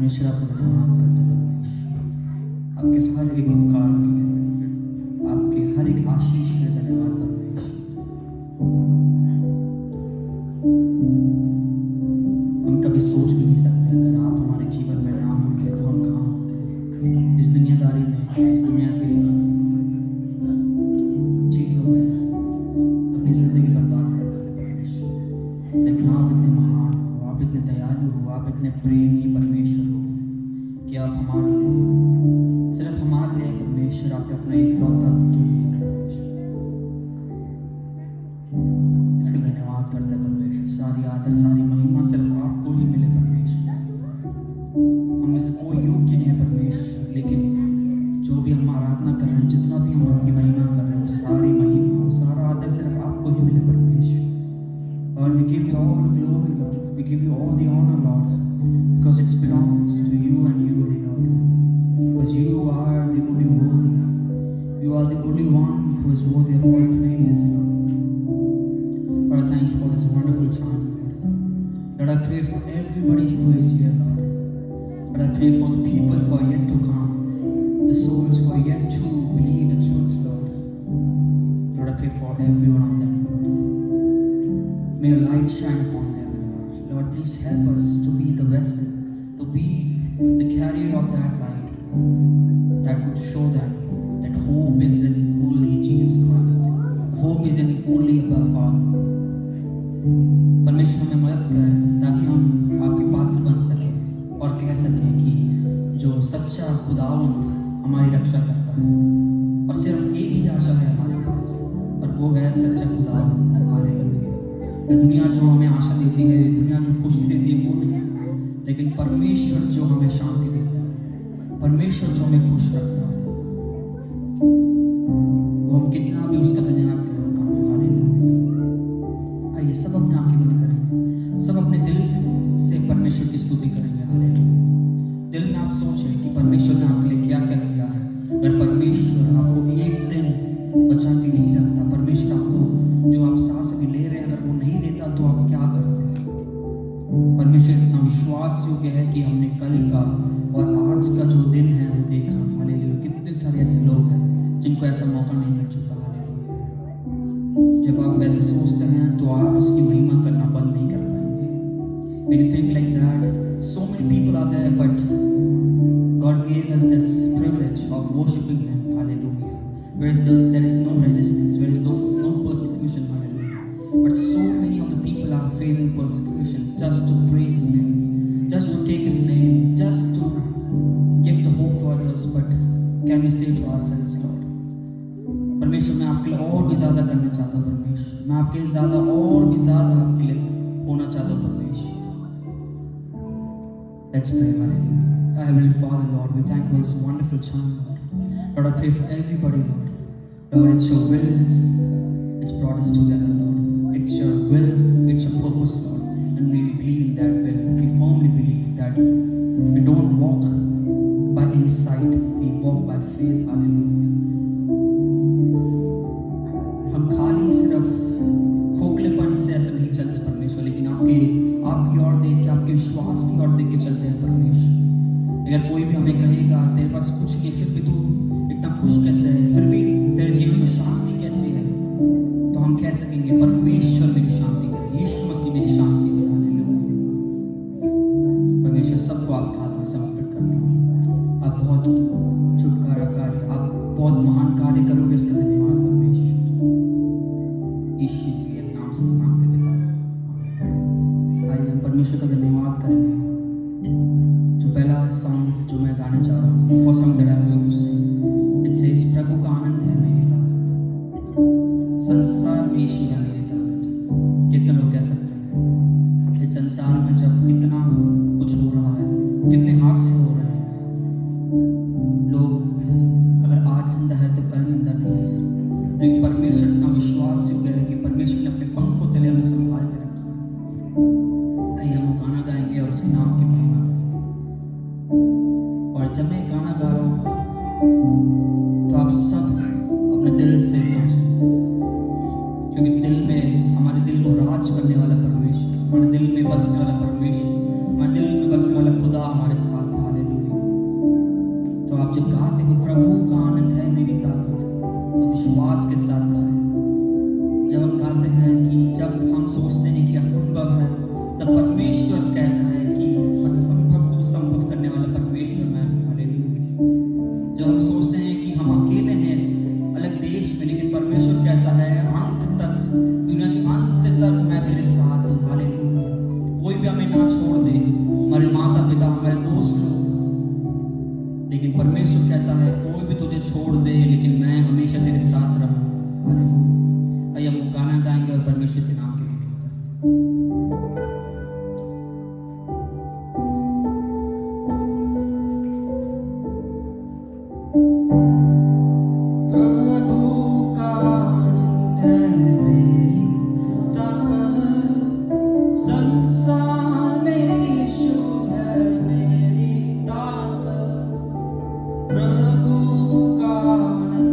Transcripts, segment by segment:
परमेश्वर आपका धन्यवाद करते हैं परमेश्वर, आपके हर एक उपकार के लिए, आपके हर एक आशीष के लिए धन्यवाद परमेश्वर। हम कभी सोच भी नहीं सकते अगर आप हमारे जीवन में ना होंगे तो हम कहाँ होते, इस दुनियादारी में, इस दुनिया के चीज़ों में अपनी जिंदगी बर्बाद कर देते परमेश्वर। लेकिन आप इतने महान हो, आप इतने दयालु हो, आप इतने प्रेमी परमेश्वर हो कि आप हमारे लिए, सिर्फ हमारे लिए परमेश्वर, आपने अपना इकलौता पुत्र दिया परमेश्वर। इसके लिए धन्यवाद करते हैं परमेश्वर। सारी आदर, सारी महिमा सिर्फ आपको ही मिले परमेश्वर। हम में से कोई योग्य नहीं है परमेश्वर, लेकिन जो भी हम आराधना कर रहे हैं, जितना भी हम आपकी महिमा कर रहे हैं, वो सारी महिमा, वो सारा आदर सिर्फ आपको ही मिले परमेश्वर। Lord, we give you all the glory, Lord. We give you all the honor, Lord, because it belongs to you and you only, Lord. Because you are the only worthy. You are the only one who is worthy of all praises, Lord. Lord, I thank you for this wonderful time, Lord. Lord, I pray for everybody who is here, Lord. Lord, I pray for the people who are yet to come, the souls who are yet to believe the truth, Lord. Lord, I pray for every one of them, Lord. May your light shine upon them, Lord. Lord, please help us to be the vessel, to be the carrier of that light that could show them that hope is in only Jesus Christ. Hope is in only above Father. परमेश्वर हमें मदद कर ताकि हम आपके पात्र बन सकें और कह सकें कि जो सच्चा खुदावंत हमारी रक्षा करता है, और सिर्फ एक ही आशा है हमारे पास, और वो है सच्चा खुदावंत। हालेलुया। ये दुनिया जो हमें आशा देती है, दुनिया जो खुशी देती है, वो नहीं, लेकिन परमेश्वर जो हमें शांति देता है, परमेश्वर जो हमें खुश रखता है, वो हम कितना भी उसका धन्यवाद करें कम है। हालेलुया। आइए सब अपने आंखें बंद करेंगे, सब अपने दिल से परमेश्वर की स्तुति करेंगे। हालेलुया। दिल में आप सोचें कि परमेश्वर ने आपके लिए क्या क्या किया है। अगर परमेश्वर आपको एक दिन बचा के नहीं रखता, परमेश्वर आपको जो आप सांस अभी ले रहे हैं अगर वो नहीं देता तो आप क्या करते हैं। परमेश्वर इतना विश्वास योग्य है कि हमने कल का और आज का जो दिन है वो देखा। हालेलुया। कितने सारे ऐसे लोग हैं जिनको ऐसा मौका नहीं मिल चुका। हालेलुया। जब आप वैसे सोचते हैं तो आप उसकी महिमा करना बंद नहीं कर पाएंगे। When you think like that, so many people are there, but God gave us this privilege of worshiping Him. Hallelujah. There is no resistance, there is no persecution. Hallelujah. But so many of the people are facing persecutions just to praise His name, just to take His name, just to give the hope to others. But can we say to ourselves, Lord, परमेश्वर मैं आपके लिए और भी ज़्यादा करना चाहता हूँ परमेश्वर, मैं आपके ज़्यादा और भी ज़्यादा आपके लिए होना चाहता हूँ परमेश्वर। Let's pray. Hallelujah. Our Heavenly Father, Lord, we thank you for this wonderful time, Lord. Lord, I pray for everybody, Lord. Lord, it's your will, it's brought us together, Lord. It's your will, it's your purpose, Lord. And we believe in that will. We firmly believe that we don't walk by any sight, we walk by faith. Hallelujah. हम खाली सिर्फ खोखलेपन से ऐसे नहीं चलते परमेश्वर, लेकिन आपकी ओर देख के, आपके विश्वास की ओर देख के चलते हैं परमेश्वर। अगर कोई भी हमें कहेगा तेरे पास कुछ नहीं, फिर भी तू इतना खुश कैसे है, फिर भी तेरे जीवन में शांति कैसी है, तो हम कह सकेंगे परमेश्वर मेरी शांति है, यीशु मसीह मेरी शांति है। हालेलुया। परमेश्वर सबको आपके हाथ में समर्पित करता हूँ। आप बहुत छुटकाराकारी, आप बहुत महान कार्य करोगे, इसका धन्यवाद परमेश्वर। यीशु के नाम से मांगते पिता, आइए हम परमेश्वर का धन्यवाद करेंगे। जो पहला सॉन्ग जो मैं गाने चाह रहा हूँ, the first song that I'm going to sing, it says प्रभु का आनंद है मेरी ताकत, संसार में यीशु है मेरी ताकत। कितने लोग कह सकते हैं इस संसार में जब कितना कुछ हो रहा है, कितने हादसे हो रहे हैं, लोग अगर आज जिंदा है तो कल जिंदा नहीं है, लेकिन परमेश्वर इतना विश्वास योग्य है कि परमेश्वर ने अपने पंखों तले हमें संभाल के रखा। आइए हम वो गाना गाएंगे और उसके नाम की महिमा करेंगे। और जब मैं गाना गा रहा हूँ तो आप सब अपने दिल से सोचें, क्योंकि दिल में, हमारे दिल को राज करने वाला परमेश्वर, हमारे दिल दिल में बसने वाला परमेश्वर, हमारे दिल में बसने वाला खुदा हमारे साथ है। हालेलुया। तो आप जब गाते हो प्रभु का आनंद है मेरी ताकत, तो विश्वास के साथ गाएं। जब हम गाते हैं कि जब हम सोचते हैं कि असंभव है, तब परमेश्वर कहता है कि असंभव को संभव करने वाला परमेश्वर मैं हूं। हालेलुया। जब हम सोचते हैं कि हम अकेले हैं इस अलग देश में, लेकिन परमेश्वर कहता है अंत तक, दुनिया के अंत तक मैं तेरे साथ हूं। हालेलुया। कोई भी हमें ना छोड़ दे, हमारे माता पिता, हमारे दोस्त लोग, लेकिन परमेश्वर कहता है कोई भी तुझे छोड़ दे, लेकिन मैं हमेशा तेरे साथ रहूं। हालेलुया। आइए हम गाना गाएंगे और परमेश्वर के नाम के लिए करेंगे। प्रभु का आनंद है मेरी ताकत, संसार में यीशु है मेरी ताकत। प्रभु का आनंद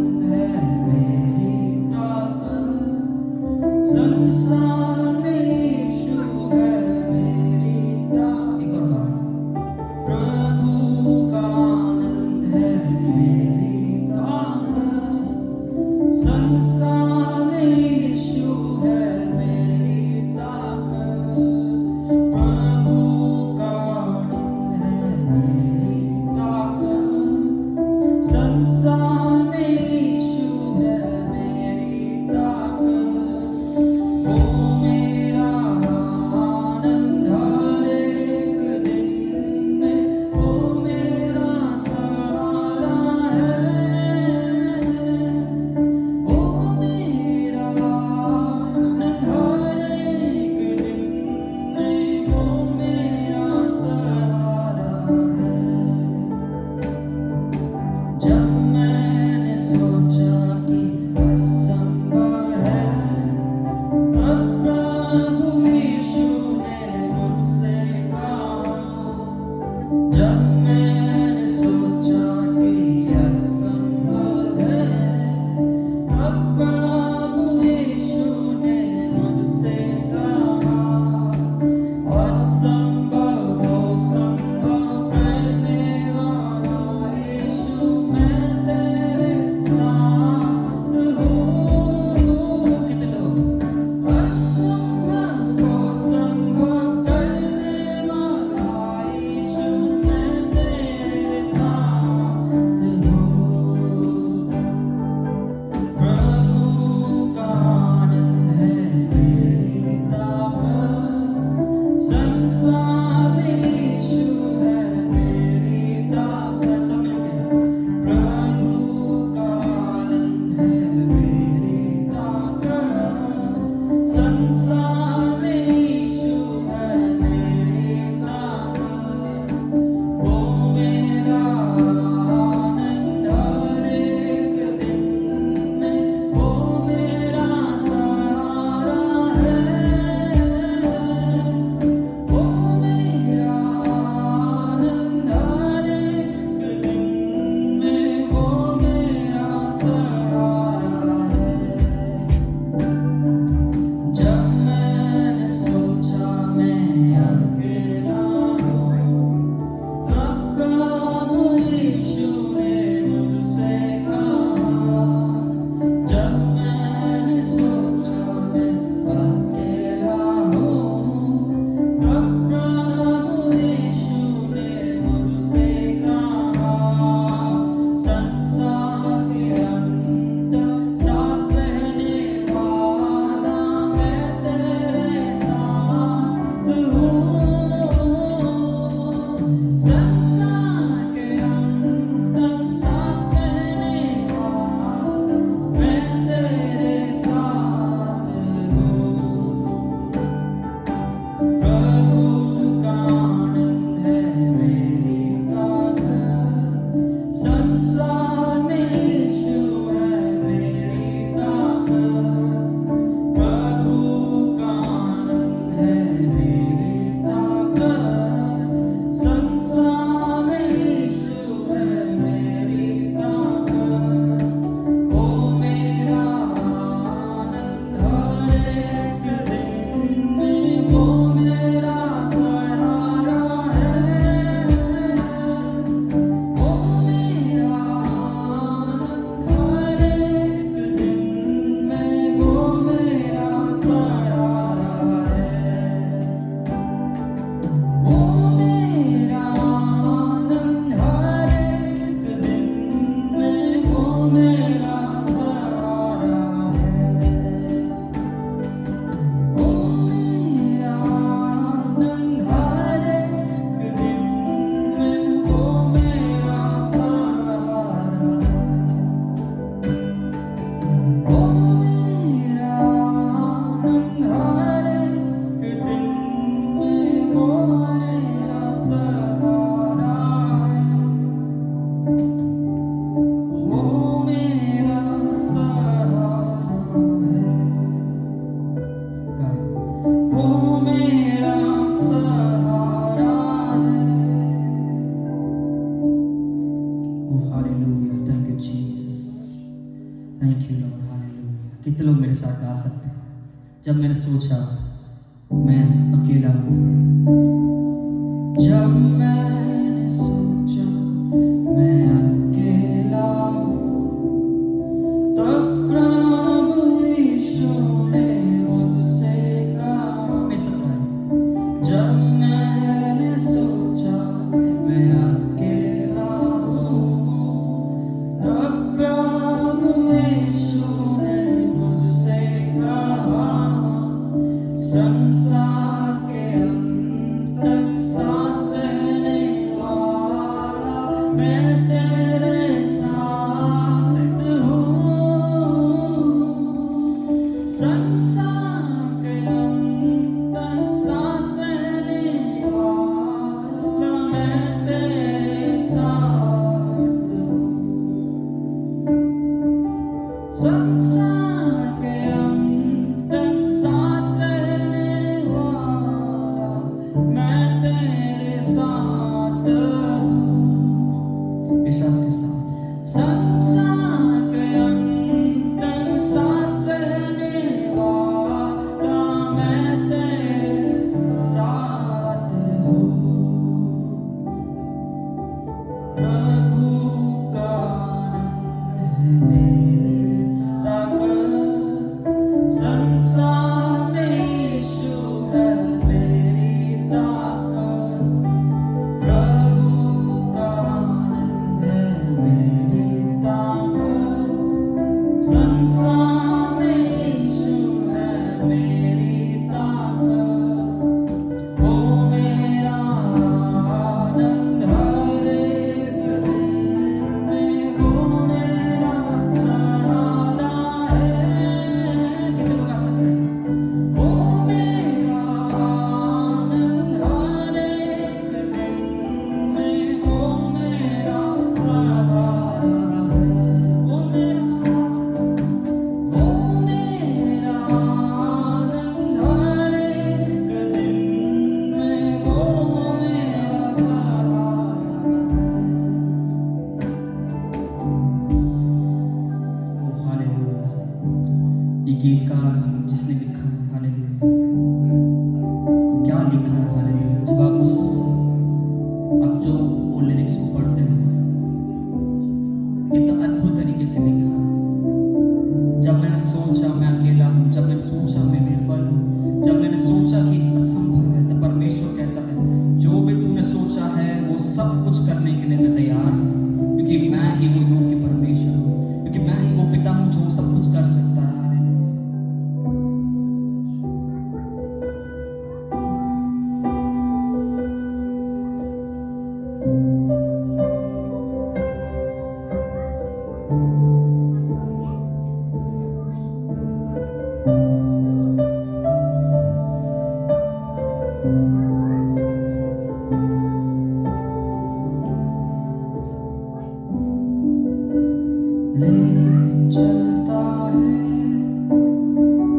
हालेलुया। जब मैंने सोचा मैं अकेला हूँ, तब प्रभु यीशु ने मुझसे कहा, मेरे साथ गाएं। जब मैंने सोचा मैं अकेला हूँ, तब प्रभु यीशु ने मुझसे कहा, संसार के अंत तक साथ रहने वाला मैं तेरे साथ हूँ। संसार के अंत तक साथ रहने वाला मैं तेरे साथ हूँ। संसार के अंत तक साथ रहने वाला मैं तेरे साथ हूँ। विश्वास के साथ, संसार के अंत तक साथ रहने वाला मैं तेरे साथ हूँ। प्रभु का आनंद है मेरी ताकत, संसार में यीशु है मेरी ताकत। प्रभु का आनंद है मेरी ताकत, संसार में यीशु है मेरी ताकत। ओ मेरा आनंद हर एक दिन में, वो मेरा सहारा है। कितने लोग गा सकते हैं? ओ मेरा आनंद हर एक दिन में, वो मेरा सहारा है। ओ मेरा आनंद हर एक दिन में, वो मेरा सहारा है। ओ हालेलुया। ये गीतकार जिसने लिखा है, हालेलुया, क्या लिखा है, हालेलुया। जब आप जो वो लिरिक्स को पढ़ते हो, कितना अद्भुत तरीके से लिखा है। जब मैंने सोचा मैं अकेला हूँ, जब मैंने सोचा मैं निर्बल हूँ, जब मैंने सोचा कि असंभव है, तो परमेश्वर कहता है जो भी तूने सोचा है वो सब कुछ करने के लिए मैं तैयार हूँ, क्योंकि मैं ही वो योग्य परमेश्वर हूँ, क्योंकि मैं ही वो पिता हूँ जो सब कुछ कर सकता है। हालेलुया। ले चलता है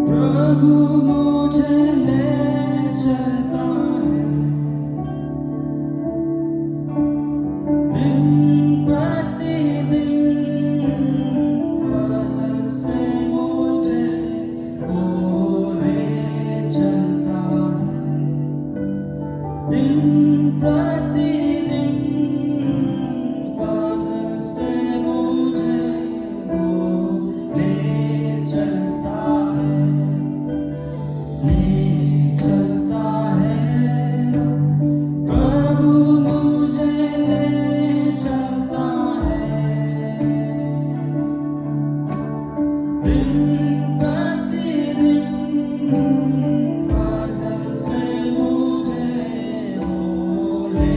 प्रभु, मुझे ले चलता है, दिन प्रतिदिन फजल से मुझे वो ले चलता है। दिन प्रतिदिन फजल से मुझे वो ले चलता है, ले चलता है। प्रभु मुझे ले चलता है, दिन प्रतिदिन फजल से मुझे वो ले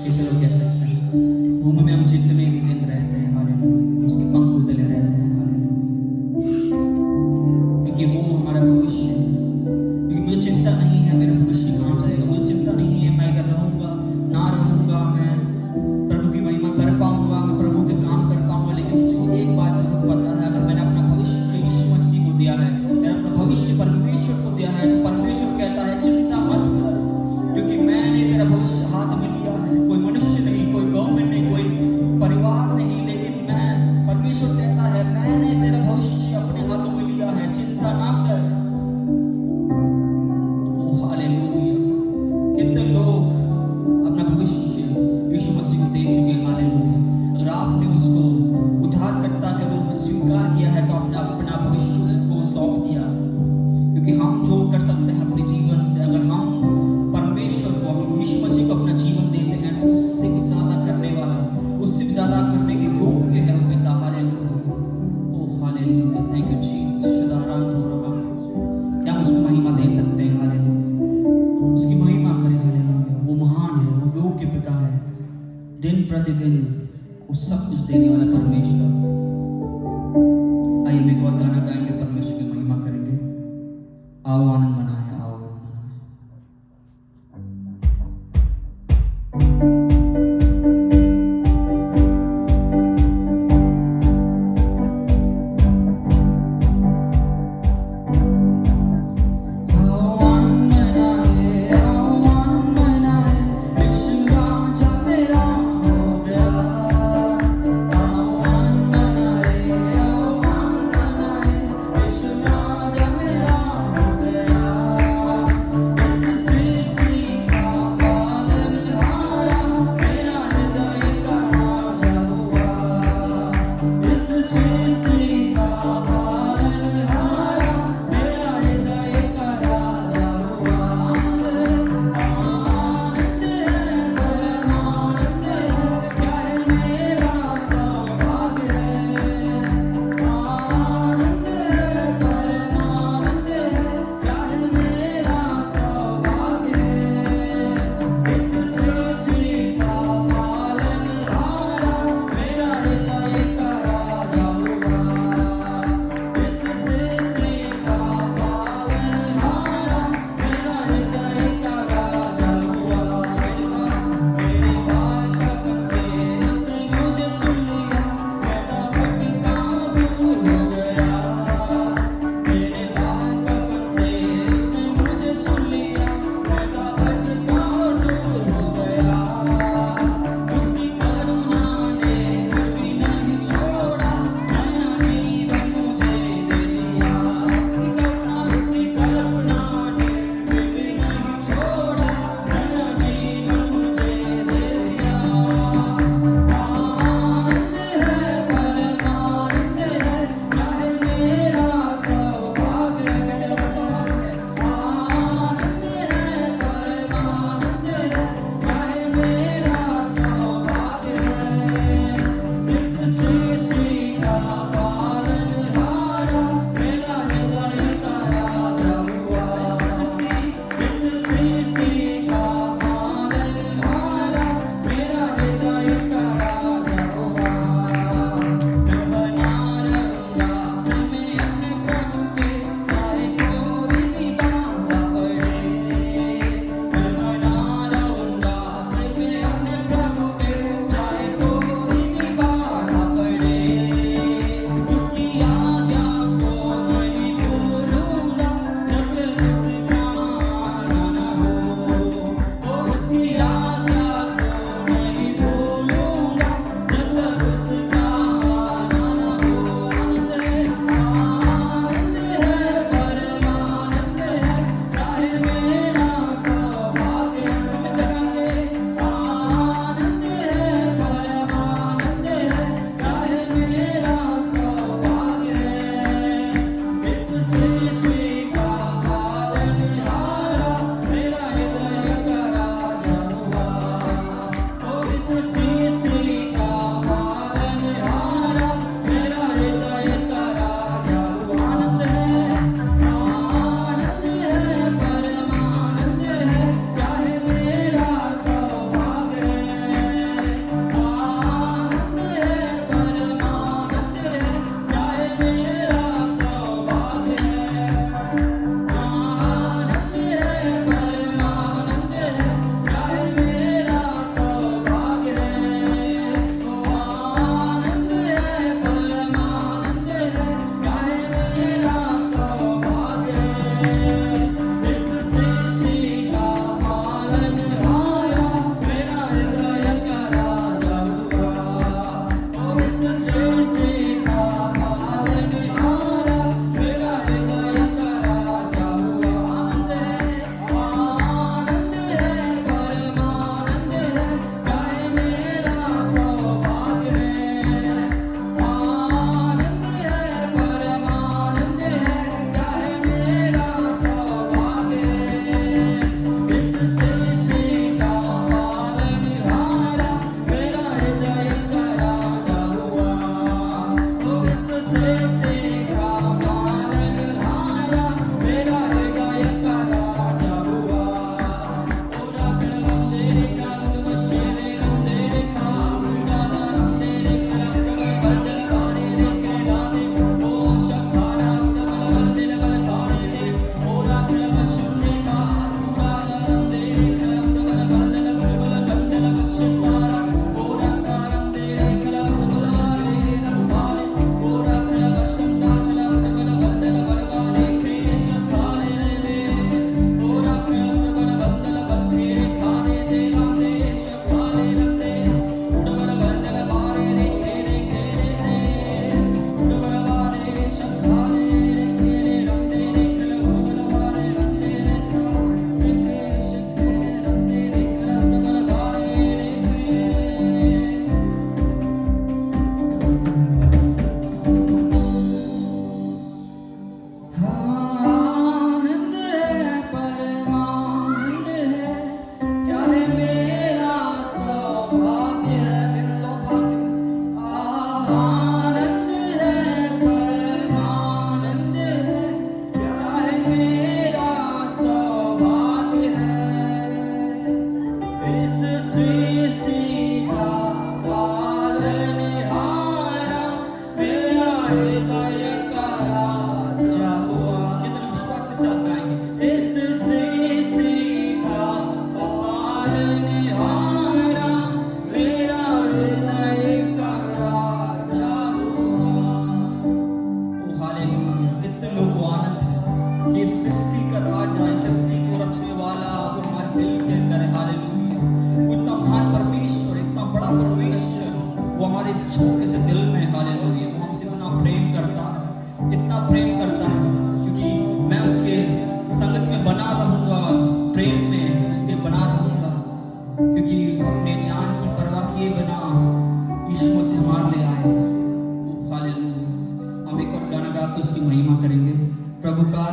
कितने लोग कह सकते हैं भूमि में हम जितने भी दिन रहते हैं हालेलुया उसके पंख उतले रहते हैं हालेलुया, क्योंकि वो हमारा भविष्य है। क्योंकि मुझे चिंता नहीं है मेरा भविष्य कहाँ जाएगा, मुझे चिंता नहीं है मैं इधर रहूंगा ना रहूंगा, मैं प्रभु की महिमा कर पाऊंगा, मैं प्रभु के काम कर पाऊंगा। लेकिन मुझे एक बात जरूर पता है, अगर मैंने अपना भविष्य यीशु मसीह को दिया है, मैंने अपना भविष्य परमेश्वर को दिया है, तो परमेश्वर कहता है चिंता मत कर, क्योंकि मैंने तेरा भविष्य हाथ में लिया है। कोई मनुष्य नहीं, कोई गवर्नमेंट नहीं, कोई परिवार नहीं, लेकिन मैं परमेश्वर कहता है मैंने तेरा भविष्य अपने हाथों में लिया है, चिंता ना कर। ओ हालेलुया, कितने लोग अपना भविष्य यीशु मसीह को दे चुके हैं हालेलुया। अगर आपने उसको उद्धारकर्ता के रूप में स्वीकार किया है तो आपने अपना भविष्य उसको सौंप दिया, क्योंकि हम जो कर सकते हैं अपने जीवन से, अगर हम परमेश्वर को, हम यीशु मसीह को अपना जीवन देते हैं तो उससे भी ज्यादा करने वाला, उससे भी ज्यादा करने के योग्य है वो पिता। हालेलुया, ओ हालेलुया, थैंक यू जीसस। शुद्धाराम तुम क्या हम उसको महिमा दे सकते हैं हालेलुया, उसकी महिमा करें हालेलुया। वो महान है, वो योग्य पिता है, दिन प्रतिदिन वो सब कुछ देने वाला परमेश्वर। आइए एक और गाना गाएंगे, परमेश्वर की महिमा करेंगे। आओ आनंद मनाएं, आओ आनंद मनाएं। Yeah.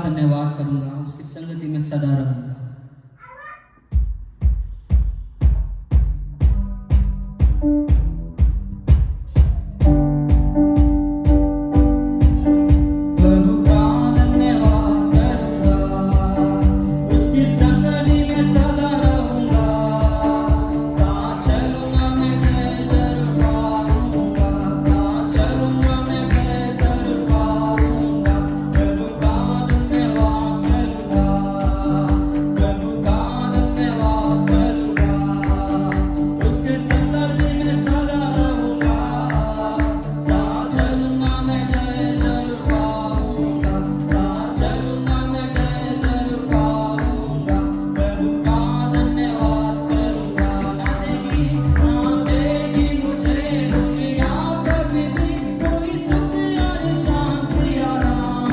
धन्यवाद करूंगा, उसकी संगति में सदा रहूंगा। प्रभु का धन्यवाद करूंगा, उसकी संगति में सदा रहूंगा। साथ चलूंगा मैं जय जरूर पाऊंगा, साथ चलूंगा मैं जय जरूर पाऊंगा। प्रभु का धन्यवाद करूंगा, प्रभु का धन्यवाद करूंगा, उसके संगति में सदा रहूंगा। साथ चलूंगा मैं जय जरूर पाऊंगा, साथ चलूंगा मैं जय जरूर पाऊंगा। प्रभु का धन्यवाद करूंगा। ना देगी मुझे दुनिया कभी भी कोई सुख और शांति आराम,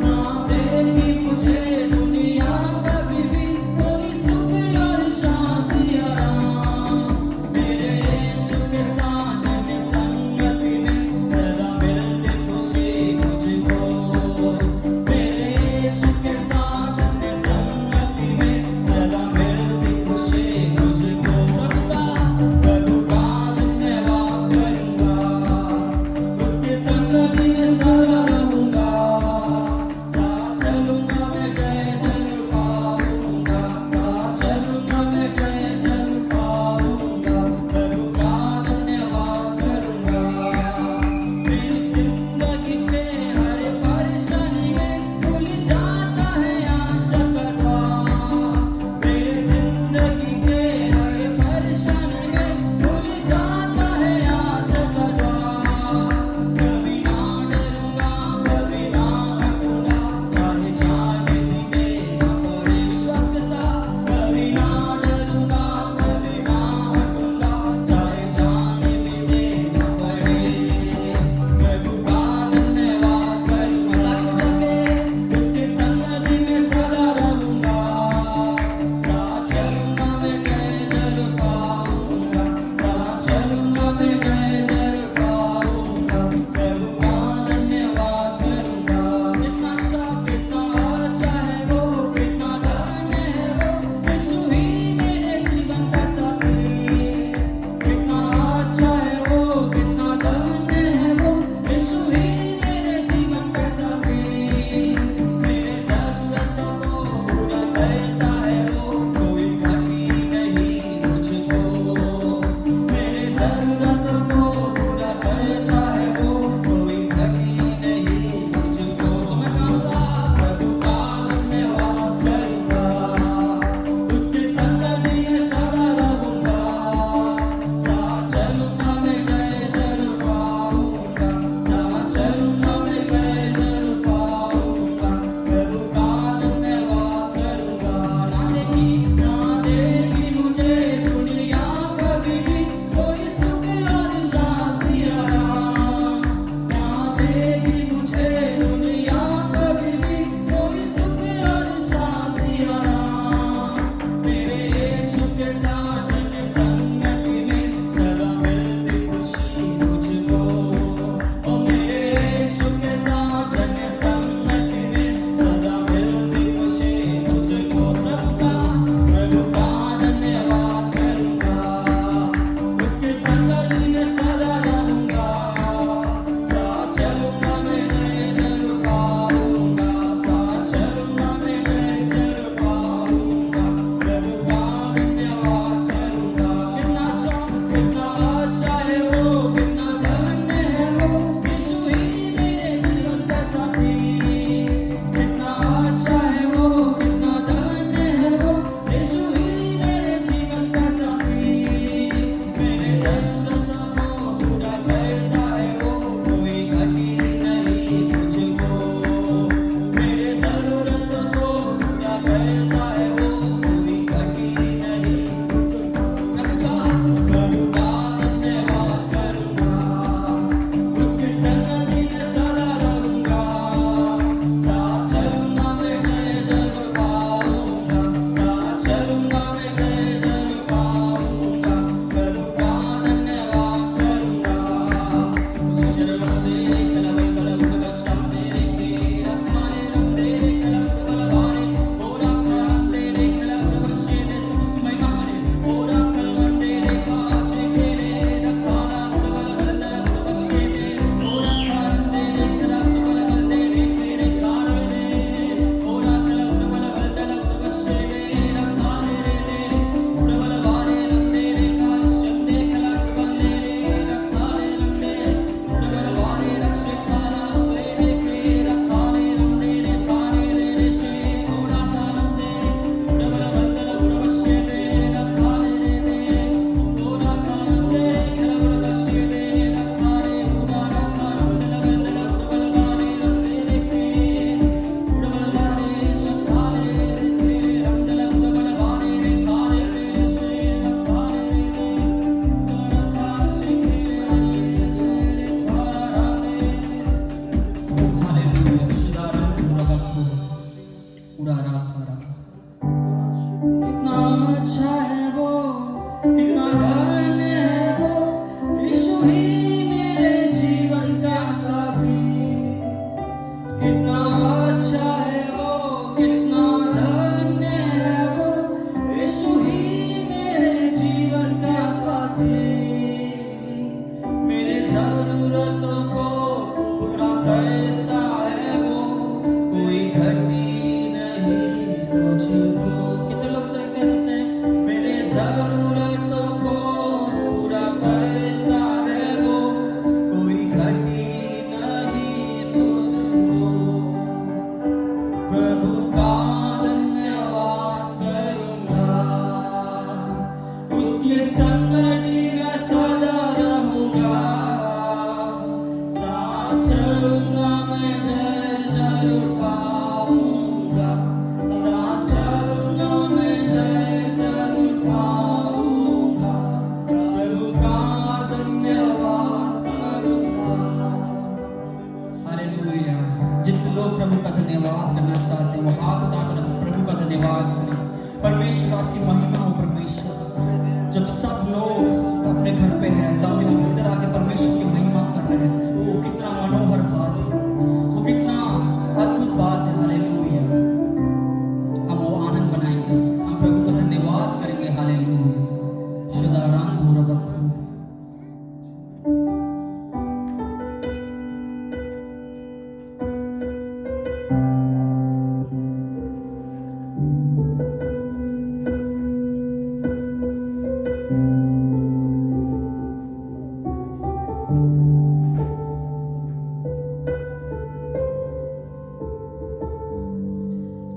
ना देगी मुझे दुनिया कभी भी कोई सुख और शांति आराम। मेरे यीशु के साथ में संगति में सदा मिलती खुशी मुझको, मेरे यीशु के साथ में संगति में सदा मिलती खुशी मुझको। प्रभु का धन्यवाद करूंगा, उसकी संगति में सदा रहूंगा। साथ चलूंगा मैं जय जरूर पाऊंगा, साथ चलूंगा मैं जय जरूर पाऊंगा। प्रभु का धन्यवाद करूंगा। मेरी जिंदगी के हर परेशानी में खुल जाता है आशा का द्वार, मेरे जिंदगी के हर परेशानी में खुल जाता है आशा का द्वार। कभी ना डरूंगा, कभी ना हटूंगा, चाहे जाने भी देना पड़े। विश्वास के साथ कभी ना डरूंगा, कभी ना हटूंगा, चाहे जाने भी देना पड़े। प्रभु का धन्यवाद करूंगा, उसकी संगति में सदा रहूंगा। साथ चलूंगा मैं जय जरूर पाऊंगा, साथ चलूंगा मैं जय जरूर पाऊंगा। प्रभु का धन्यवाद करूंगा। कितना अच्छा है वो, कितना धन्य है वो, यीशु ही मेरे जीवन का साथी। कितना अच्छा है वो, कितना धन्य है वो, यीशु ही मेरे जीवन का साथी। मेरे ज़रूरतों को पूरा करता है वो, कोई कमी नहीं मुझको। मेरे ज़रूरतों को पूरा करता है वो, कोई कमी नहीं मुझको। तो मैं कहूँगा प्रभु का धन्यवाद करूँगा, उसकी संगति में सदा रहूँगा। साथ चलूँगा मैं जय जरूर पाऊँगा, साथ चलूँगा मैं जय जरूर पाऊँगा। प्रभु का धन्यवाद करूँगा। खारा। कितना अच्छा है वो, कितना धन्य है वो, यीशु ही मेरे जीवन का साथी। कितना अच्छा है वो, कितना धन्य है वो, यीशु ही मेरे जीवन का साथी। मेरे जरूरतों को पूरा करता है वो, कोई घटी नहीं मुझको। कितने लोग से कह सकते हैं मेरे जरूरतों को पूरा करता है वो, कोई घटी नहीं मुझको। प्रभु का धन्यवाद करूंगा, उसकी संगति में सदा रहूंगा। साथ चलूंगा मैं, जय जरूर पाऊंगा। साथ चलूंगा मैं, जय जरूर पाऊंगा। प्रभु का धन्यवाद करूंगा। हालेलुया। जितने लोग प्रभु का धन्यवाद करना चाहते हैं वो हाथ उठाकर प्रभु का धन्यवाद करें। परमेश्वर आपकी महिमा हो परमेश्वर। जब सब लोग अपने घर पे हैं तब हम इधर आके परमेश्वर की महिमा कर रहे हैं। वो कितना मनोहर बात है, वो कितना अद्भुत बात है। हालेलुया। हम वो आनंद बनाएंगे, हम प्रभु का धन्यवाद करेंगे। हालेलुया। शुदारांत हो रबक हो।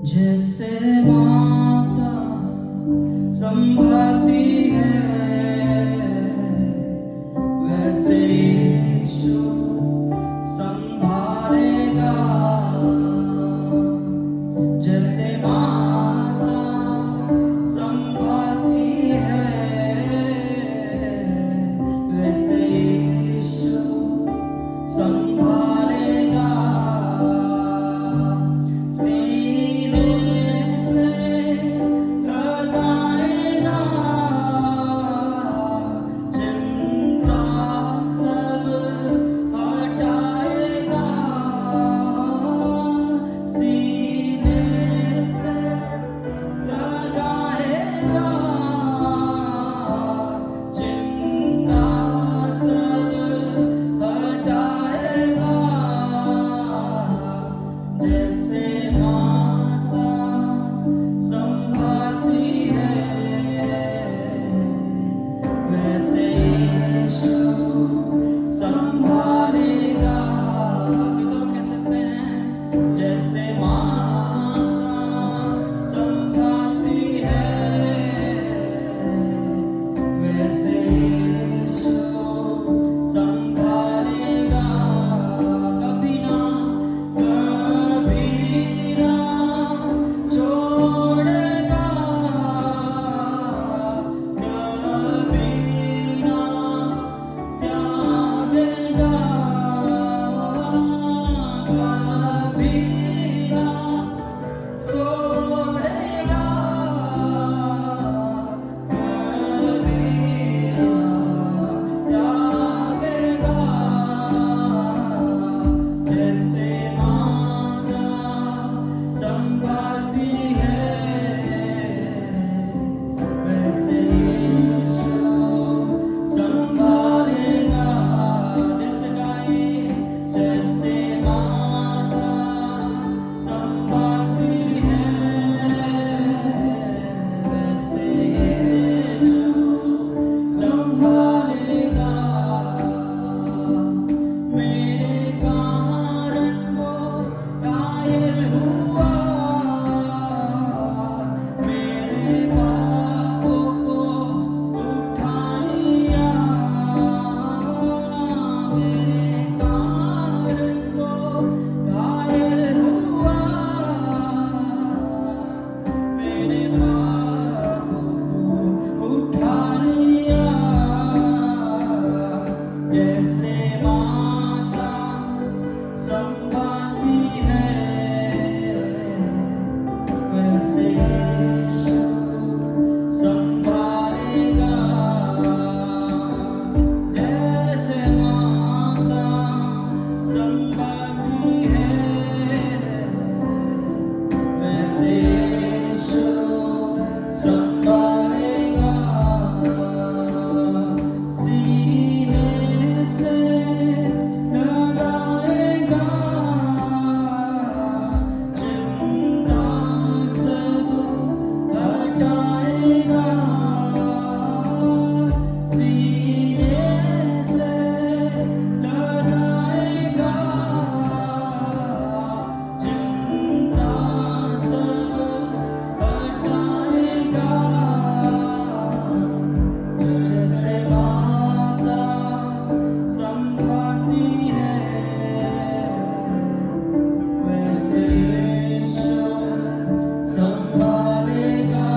जैसे माता संभालती है वैसे यीशु संभालेगा। जैसे माता संभालती है वैसे यीशु संभालेगा। सीने से लगाएगा वैसे यीशु संभालेगा, जैसे माता संभालती है, वैसे यीशु संभालेगा, सीने से लगाएगा, चिंता सब हटाएगा, सीने से लगाएगा, चिंता सब हटाएगा, जैसे माता संभालती है, वैसे यीशु संभालेगा,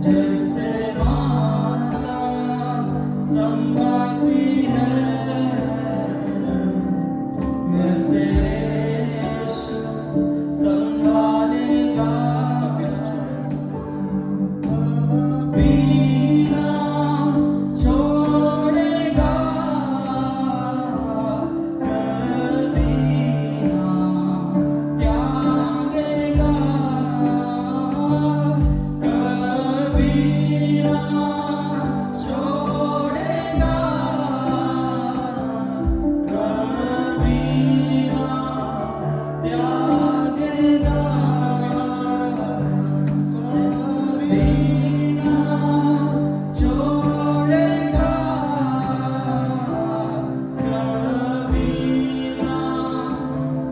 जैसे माता संभालती है, वैसे यीशु संभालेगा, कभी ना छोड़ेगा, कभी ना त्यागेगा, कभी ना छोड़ेगा, कभी ना त्यागेगा, कभी ना छोड़ेगा, कभी ना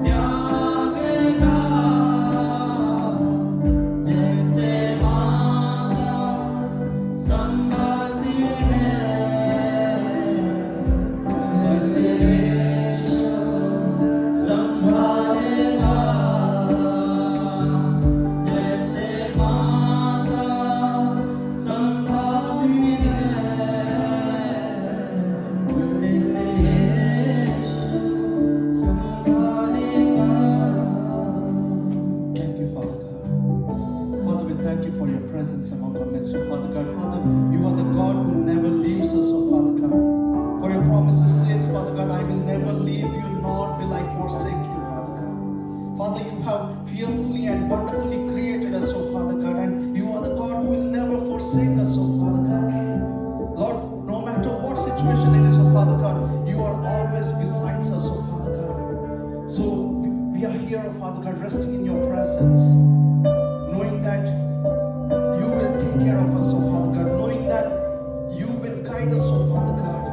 त्यागेगा, जैसे माता संभालती है, वैसे यीशु संभालेगा, जैसे माता संभालती है, वैसे यीशु संभालेगा। Thank you, Father God. Father, we thank you for your presence among our midst, oh Father God. Father, you are the God who never leaves us, oh Father God. For your promises says, Father God, I will never leave you, nor will I forsake you, Father God. Father, you have fearfully and wonderfully created us, oh Father God, and you are the God who will never forsake us, oh Father God. Lord, no matter what situation it is, oh Father God, you are always besides us, oh Father God. So we are here, oh Father God, resting in your presence, knowing that you will take care of us, oh Father God, knowing that you will guide us, oh Father God.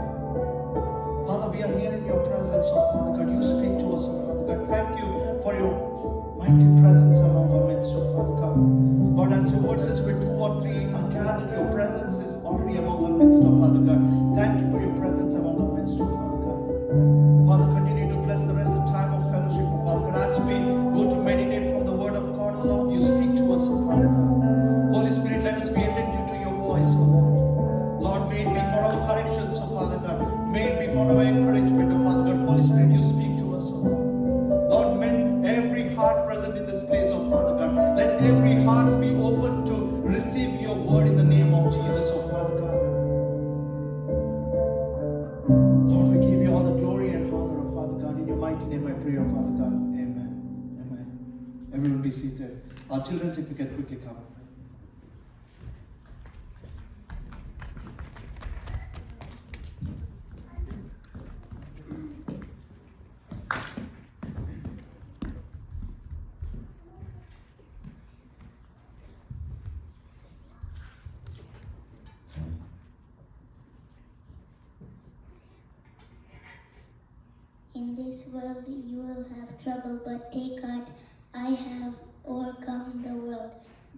Father, we are here in your presence, oh Father God. You speak to us, oh Father God. Thank you for your mighty presence among our midst, oh Father God. Lord, as your word says, where 2 or 3 are gathered, your presence is already among our midst, oh Father God. Thank you for your presence among our midst, oh Father God. Father, continue to bless the rest of the time of fellowship, oh Father God. As we go to meditate from the word of God, oh Lord, you speak to us, oh Father God. Holy Spirit, let us be attentive to your voice, oh Lord. Lord, may it be for our corrections, oh Father God. May it be for our encouragement, oh Father God. Holy Spirit, you speak to us, oh Lord. Lord, mend every heart present in this place, oh Father God. Let every heart be open to receive your word in the name of Jesus, oh Father God. Lord, we give you all the glory and honor, oh Father God. In your mighty name I pray, oh Father God. Amen. Amen. Everyone be seated. Our children, if you can quickly come. In this world you will have trouble, but take heart, I have overcome the world.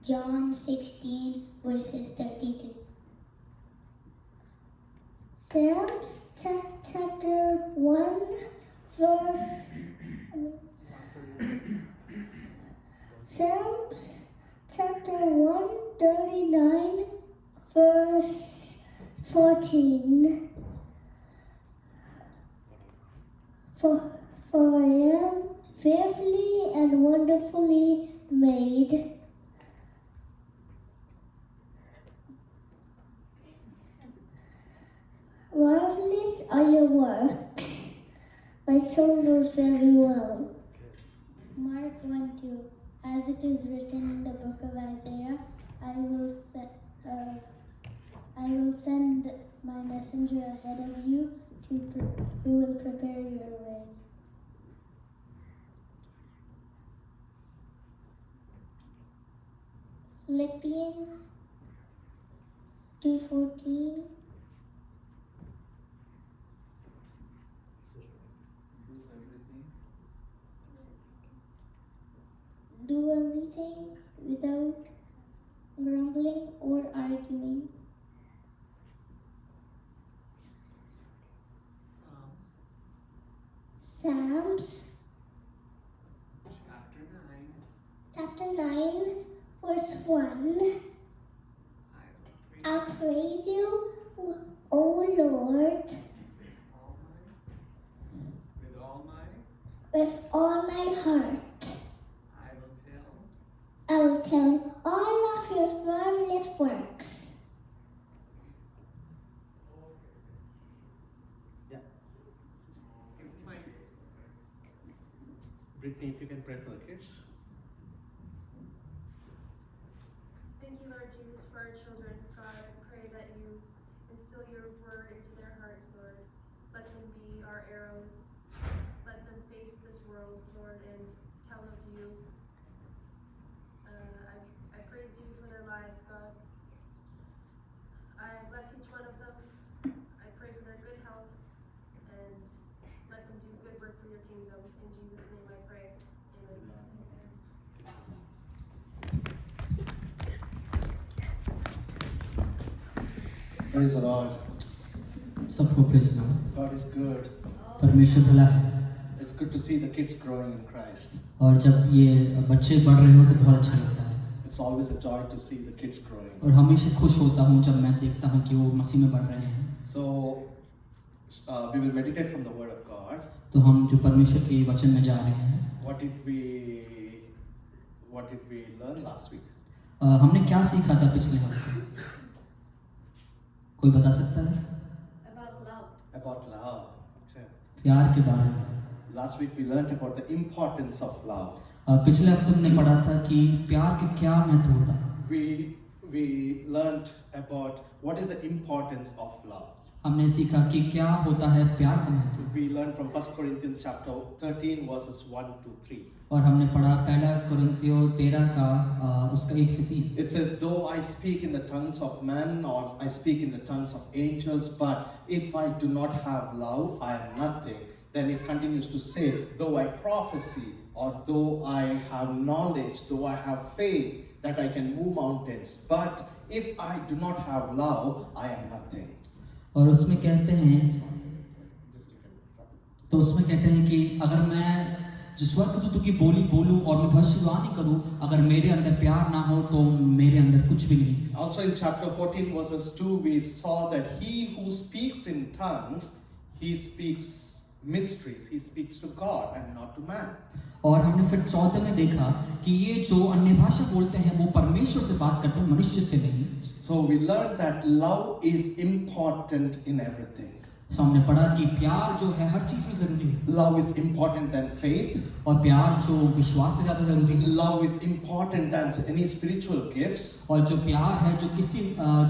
John 16 verses 33. Psalms chapter 1 verse Psalms chapter 139 verse 14. For I am fearfully and wonderfully made. read. Marvelous are your works. My soul knows very well. Mark 1:2. As it is written in the book of Isaiah, I will send my messenger ahead of you who will prepare your way. Philippians 2:14. Do everything without grumbling or arguing. Psalms chapter 9 verse 1. I praise you, O Lord, with all my heart. I will tell all of your marvelous works. Brittany, if you can pray for the kids. Thank you, Lord Jesus, for our children. God, I pray that you instill your word into their hearts, Lord. Let them be our arrows. Let them face this world, Lord, and tell of you. I praise you for their lives, God. I bless each one of them. I pray for their good health and let them do good work for your kingdom. In Jesus' name I pray. Amen. Praise the Lord. सबको praise low. God is good. परमेश्वर भला है। It's good to see the kids growing in Christ. और जब ये बच्चे बढ़ रहे हो तो बहुत अच्छा लगता है। It's always a joy to see the kids growing. और हमेशा खुश होता हूँ जब मैं देखता हूँ कि वो मसीह में बढ़ रहे हैं। So, we will meditate from the Word of God. तो हम जो परमेश्वर के वचन में जा रहे हैं, What did we learn last week? हमने क्या सीखा था पिछले हफ्ते? कोई बता सकता है? About love. Okay. प्यार के बारे में। Last week we learned about the importance of love. पिछले हफ्ते हमने पढ़ा था कि प्यार के क्या महत्व होता है। We learned about what is the importance of love. हमने सीखा कि क्या होता है प्यार का महत्व। We learned from 1 Corinthians chapter 13 verses 1 to 3. और हमने पढ़ा पहला कुरिन्थियों 13 का उसका 1 से 3। It says, though I speak in the tongues of men or I speak in the tongues of angels, but if I do not have love, I am nothing. Then it continues to say, though I prophesy or though I have knowledge, though I have faith that I can move mountains, but if I do not have love, I am nothing. और उसमें कहते हैं कि अगर मैं जो स्वर्गदूतों की बोली बोलूं और मैं भविष्यवाणी करूं, अगर मेरे अंदर प्यार ना हो तो मेरे अंदर कुछ भी नहीं। Also in chapter 14 verses 2 we saw that he who speaks in tongues, he speaks mysteries, he speaks to God and not to man. और हमने फिर 14 में देखा कि ये जो अन्य भाषा बोलते हैं वो परमेश्वर से बात करते हैं, मनुष्य से नहीं। So we learned that love is important in everything. तो हमने पढ़ा कि प्यार जो है हर चीज में जरूरी है। Love is important than faith. और प्यार जो विश्वास से ज्यादा जरूरी है। Love is important than any spiritual gifts. और जो प्यार है जो किसी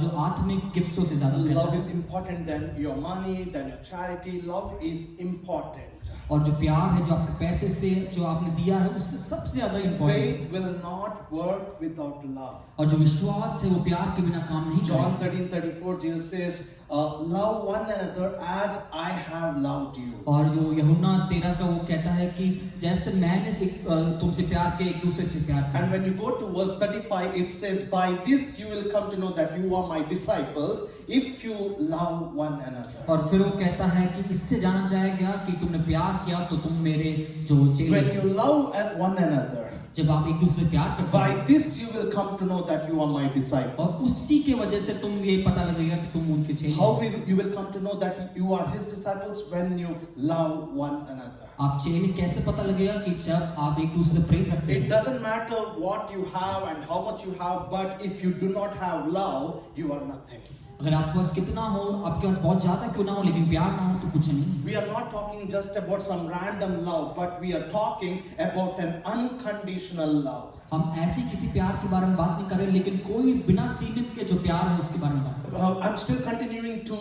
जो आत्मिक गिफ्ट्सों से ज्यादा Love is important than your money, than your charity. Love is important. और जो प्यार है जो आपके पैसे से जो आपने दिया है उससे सबसे ज्यादा important. Faith will not work without love. और जो विश्वास है वो प्यार के बिना काम नहीं करेगा। John 13:34 Jesus says, love one another as I have loved you. और जो यूहन्ना 13 का वो कहता है कि जैसे मैंने तुमसे प्यार किया एक दूसरे से प्यार किया। And when you go to verse 35 it says, by this you will come to know that you are my disciples if you love one another. और फिर वो कहता है कि इससे जाना जाएगा कि तुमने प्यार किया तो तुम मेरे जो चेले। When you love one another, जब आप एक दूसरे से प्यार करते By हो, this you will come to know that you are my और disciples. उसी के वजह से तुम ये पता लगेगा कि तुम उनके चेले How हो। you will come to know that you are his disciples? When you love one another. आप चेले कैसे पता लगेगा कि जब आप एक दूसरे से प्रेम रखते It हो। doesn't matter what you have and how much you have, but if you do not have love, you are nothing. अगर आपके पास कितना हो, आपके पास बहुत ज्यादा क्यों ना हो, लेकिन प्यार ना हो तो कुछ नहीं। We are not talking just about some random love, but we are talking about an unconditional love. हम ऐसे किसी प्यार के बारे में बात नहीं कर रहे, लेकिन कोई बिना सीमित के जो प्यार है उसके बारे में बात कर रहे हैं। I'm still continuing to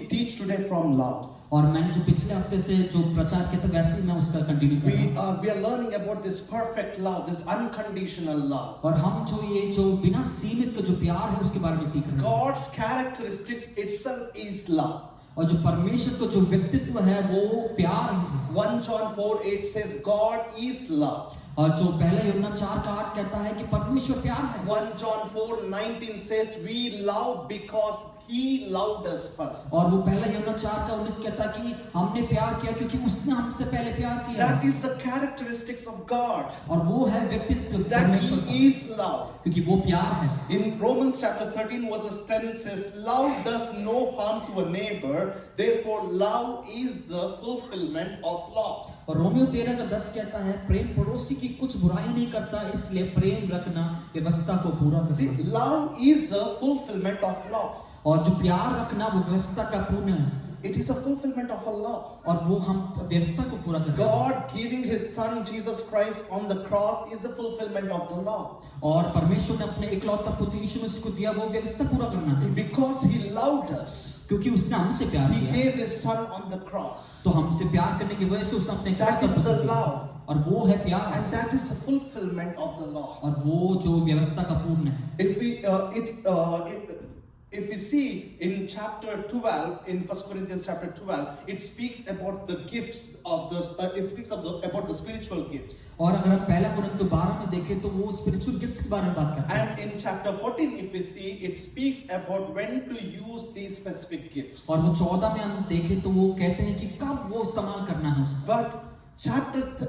teach today from love. और मैंने जो पिछले हफ्ते से जो प्रचार किया था वैसे ही मैं उसका कंटिन्यू कर रहा हूँ। We are learning about this perfect love, this unconditional love. और हम जो बिना सीमित का जो प्यार है उसके बारे में सीख रहे हैं। God's characteristics itself is love. और जो परमेश्वर का जो व्यक्तित्व है वो प्यार ही है। 1 John 4:8 says God is love. और जो पहला यूहन्ना 4:8 कहता है कि परमेश्वर प्यार है। 1 John 4:19 says we love because he loved us first. और वो पहला यूहन्ना 4:19 कहता है कि हमने प्यार किया क्योंकि उसने हमसे पहले प्यार किया। That is the characteristics of God. और वो है व्यक्तित्व That परमेश्वर का, he is love. क्योंकि वो प्यार है। In Romans chapter 13 verses 10 says, love does no harm to a neighbor, therefore love is the fulfillment of law. और रोमियो 13:10 कहता है प्रेम पड़ोसी की कुछ बुराई नहीं करता, इसलिए प्रेम रखना व्यवस्था को पूरा See, करता है। love is the fulfillment of law. और जो प्यार रखना वो व्यवस्था का पूर्ण है, It is a fulfillment of a law. और वो हम व्यवस्था को पूरा करते हैं। God giving his son Jesus Christ on the cross is the fulfillment of the law. और परमेश्वर ने अपने इकलौता पुत्र यीशु मसीह को दिया, वो व्यवस्था पूरा करना है, Because he loved us, क्योंकि उसने हमसे प्यार he किया। gave his son on the cross. तो हमसे प्यार करने की वजह से उसने अपने That is the law. और वो है प्यार, And that is the fulfillment of the law. और वो जो व्यवस्था का पूर्ण है। If we see in chapter 12, in 1 Corinthians chapter 12, it speaks about the gifts of the, about the spiritual gifts. और अगर हम पहला कुरिन्थियों 12 में देखें तो वो स्पिरिचुअल गिफ्ट्स के बारे में बात करता है। And in chapter 14, if we see, it speaks about when to use these specific gifts. और वो 14 में हम देखें तो वो कहते हैं कि कब वो इस्तेमाल करना है उसका। But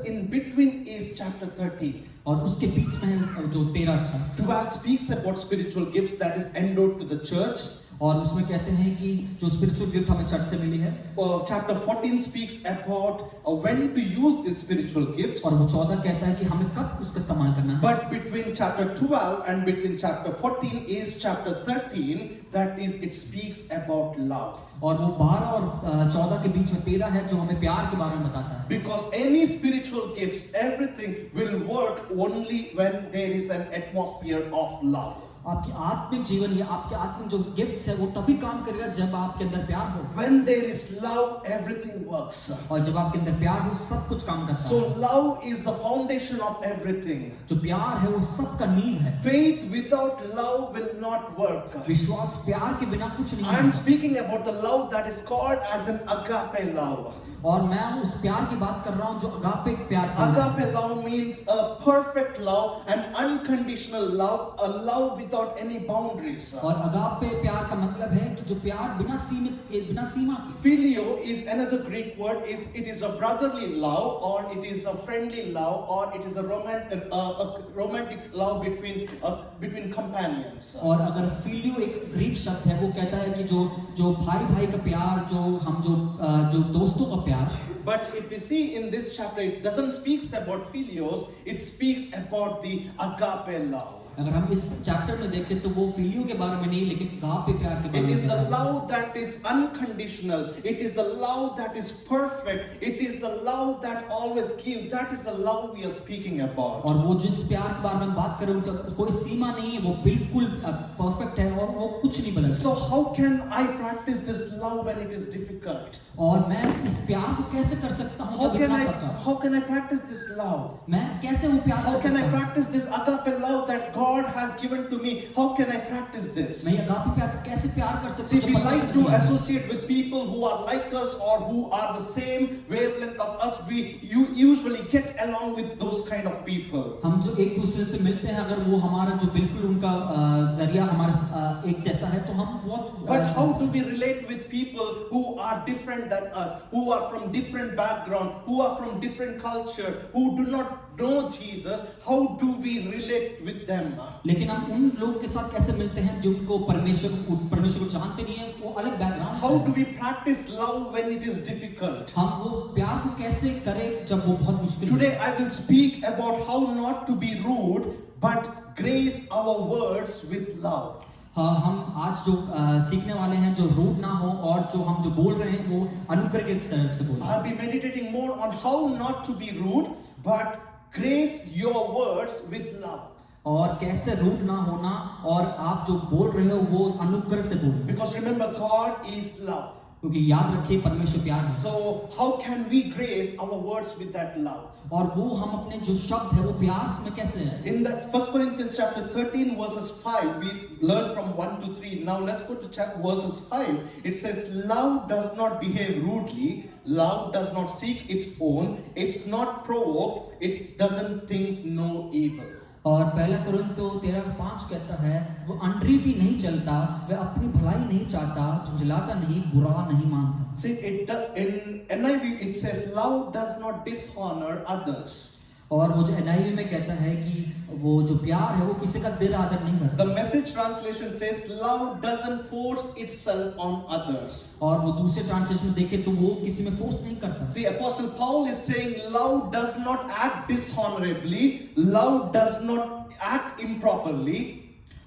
in between is chapter 13. और उसके बीच में है जो 13 12 speaks about spiritual gifts that is endowed to the church. और उसमें कहते हैं कि जो स्पिरिचुअल गिफ्ट हमें चर्च से मिली है। Chapter 14 speaks about when to use these spiritual gifts. और वो 14 कहता है कि हमें कब उसका इस्तेमाल करना है। But between chapter 12 and between chapter 14 is chapter 13, that is, it speaks about love. और वो 12 और 14 के बीच में 13 है जो हमें प्यार के बारे में बताता है। Because any spiritual gifts, everything will work only when there is an atmosphere of love. आपकी आत्मिक जीवन या आपके आत्मिक जो गिफ्ट्स है वो तभी काम करेगा जब आपके अंदर प्यार हो। When there is love, everything works. और जब आपके अंदर प्यार हो सब कुछ काम करता So है। love is the foundation of everything. जो प्यार है वो सब का नींव है। Faith without love will not work. विश्वास प्यार के बिना कुछ नहीं I am है। speaking about the love that is called as an agape love. और मैं उस प्यार की बात कर रहा हूँ जो अगापे प्यार है। Agape love means a perfect love, an unconditional love, a love without any boundaries. और अगापे प्यार का मतलब है कि जो प्यार बिना सीमित के, बिना सीमा के। Phileo is another Greek word. It is a brotherly love, or it is a friendly love, or it is a romantic love between companions. और अगर फिलियो एक ग्रीक शब्द है वो कहता है कि जो भाई का प्यार, जो दोस्तों का प्यार। But if we see in this chapter, it doesn't speak about philios, it speaks about the agape love. अगर हम इस चैप्टर में देखें तो वो फिलियो के बारे में नहीं लेकिन अगापे प्यार के बारे It में is the कहता है। love that is unconditional. It is a love that is perfect. It is the love that always gives. That is the love we are speaking about. और वो जिस प्यार के बारे में बात कर रहे हैं तो कोई सीमा नहीं है, वो बिल्कुल परफेक्ट है और वो कुछ नहीं बदलता। So how can I practice this love when it is difficult? और मैं इस प्यार को कैसे कर सकता हूँ जब इतना पक्का? How can I practice this love? मैं कैसे वो प्यार How कर can I सकता हूँ? practice this agape love that God has given to me? How can I practice this? मैं अगापे प्यार को कैसे प्यार कर सकता See, हूँ? we जब like परमेश्वर to दिया है। associate with people who are like us or who are the same wavelength of us. You usually get along with those kind of people. हम जो एक दूसरे से मिलते हैं अगर वो हमारा जो बिल्कुल उनका जरिया हमारे एक जैसा है तो हम बहुत। But how do we relate with people who are different than us, who are from different background, who are from different culture, who do not know Jesus, how do we relate with them? लेकिन हम उन लोग के साथ कैसे मिलते हैं जिनको परमेश्वर को जानते नहीं है, वो अलग background How do we practice love when it is difficult? हम वो प्यार को कैसे करें जब वो बहुत मुश्किल हो। Today I will speak about how not to be rude but grace our words with love. हाँ, हम आज जो सीखने वाले हैं जो रूड ना हो और जो हम जो बोल रहे हैं वो अनुग्रह के तरफ से बोल रहे हैं। I'll be meditating more on how not to be rude but grace your words with love. और कैसे रूड ना होना और आप जो बोल रहे हो वो अनुग्रह से बोलो, Because remember, God is love. क्योंकि याद रखिए परमेश्वर प्यार है। So how can we grace our words with that love? और वो हम अपने जो शब्द है वो प्यार में कैसे है। In that 1 Corinthians chapter 13 verses 5, we learn from 1 to 3. Now let's go to verses 5. It says, love does not behave rudely. Love does not seek its own. It's not provoked. It doesn't think no evil. और पहला कुरिन्थियों 13:5 कहता है, वो अनरीति नहीं चलता, वह अपनी भलाई नहीं चाहता, झुंझलाता नहीं, बुरा नहीं मानता। See, in NIV it says, love does not dishonor others. और वो जो NIV में कहता है कि वो जो प्यार है वो किसी का दिल आदर नहीं करता। The Message translation says, love doesn't force itself on others. और वो दूसरे ट्रांसलेशन में देखे तो वो किसी में फोर्स नहीं करता। See, Apostle Paul is saying, love does not act dishonorably, love does not act improperly.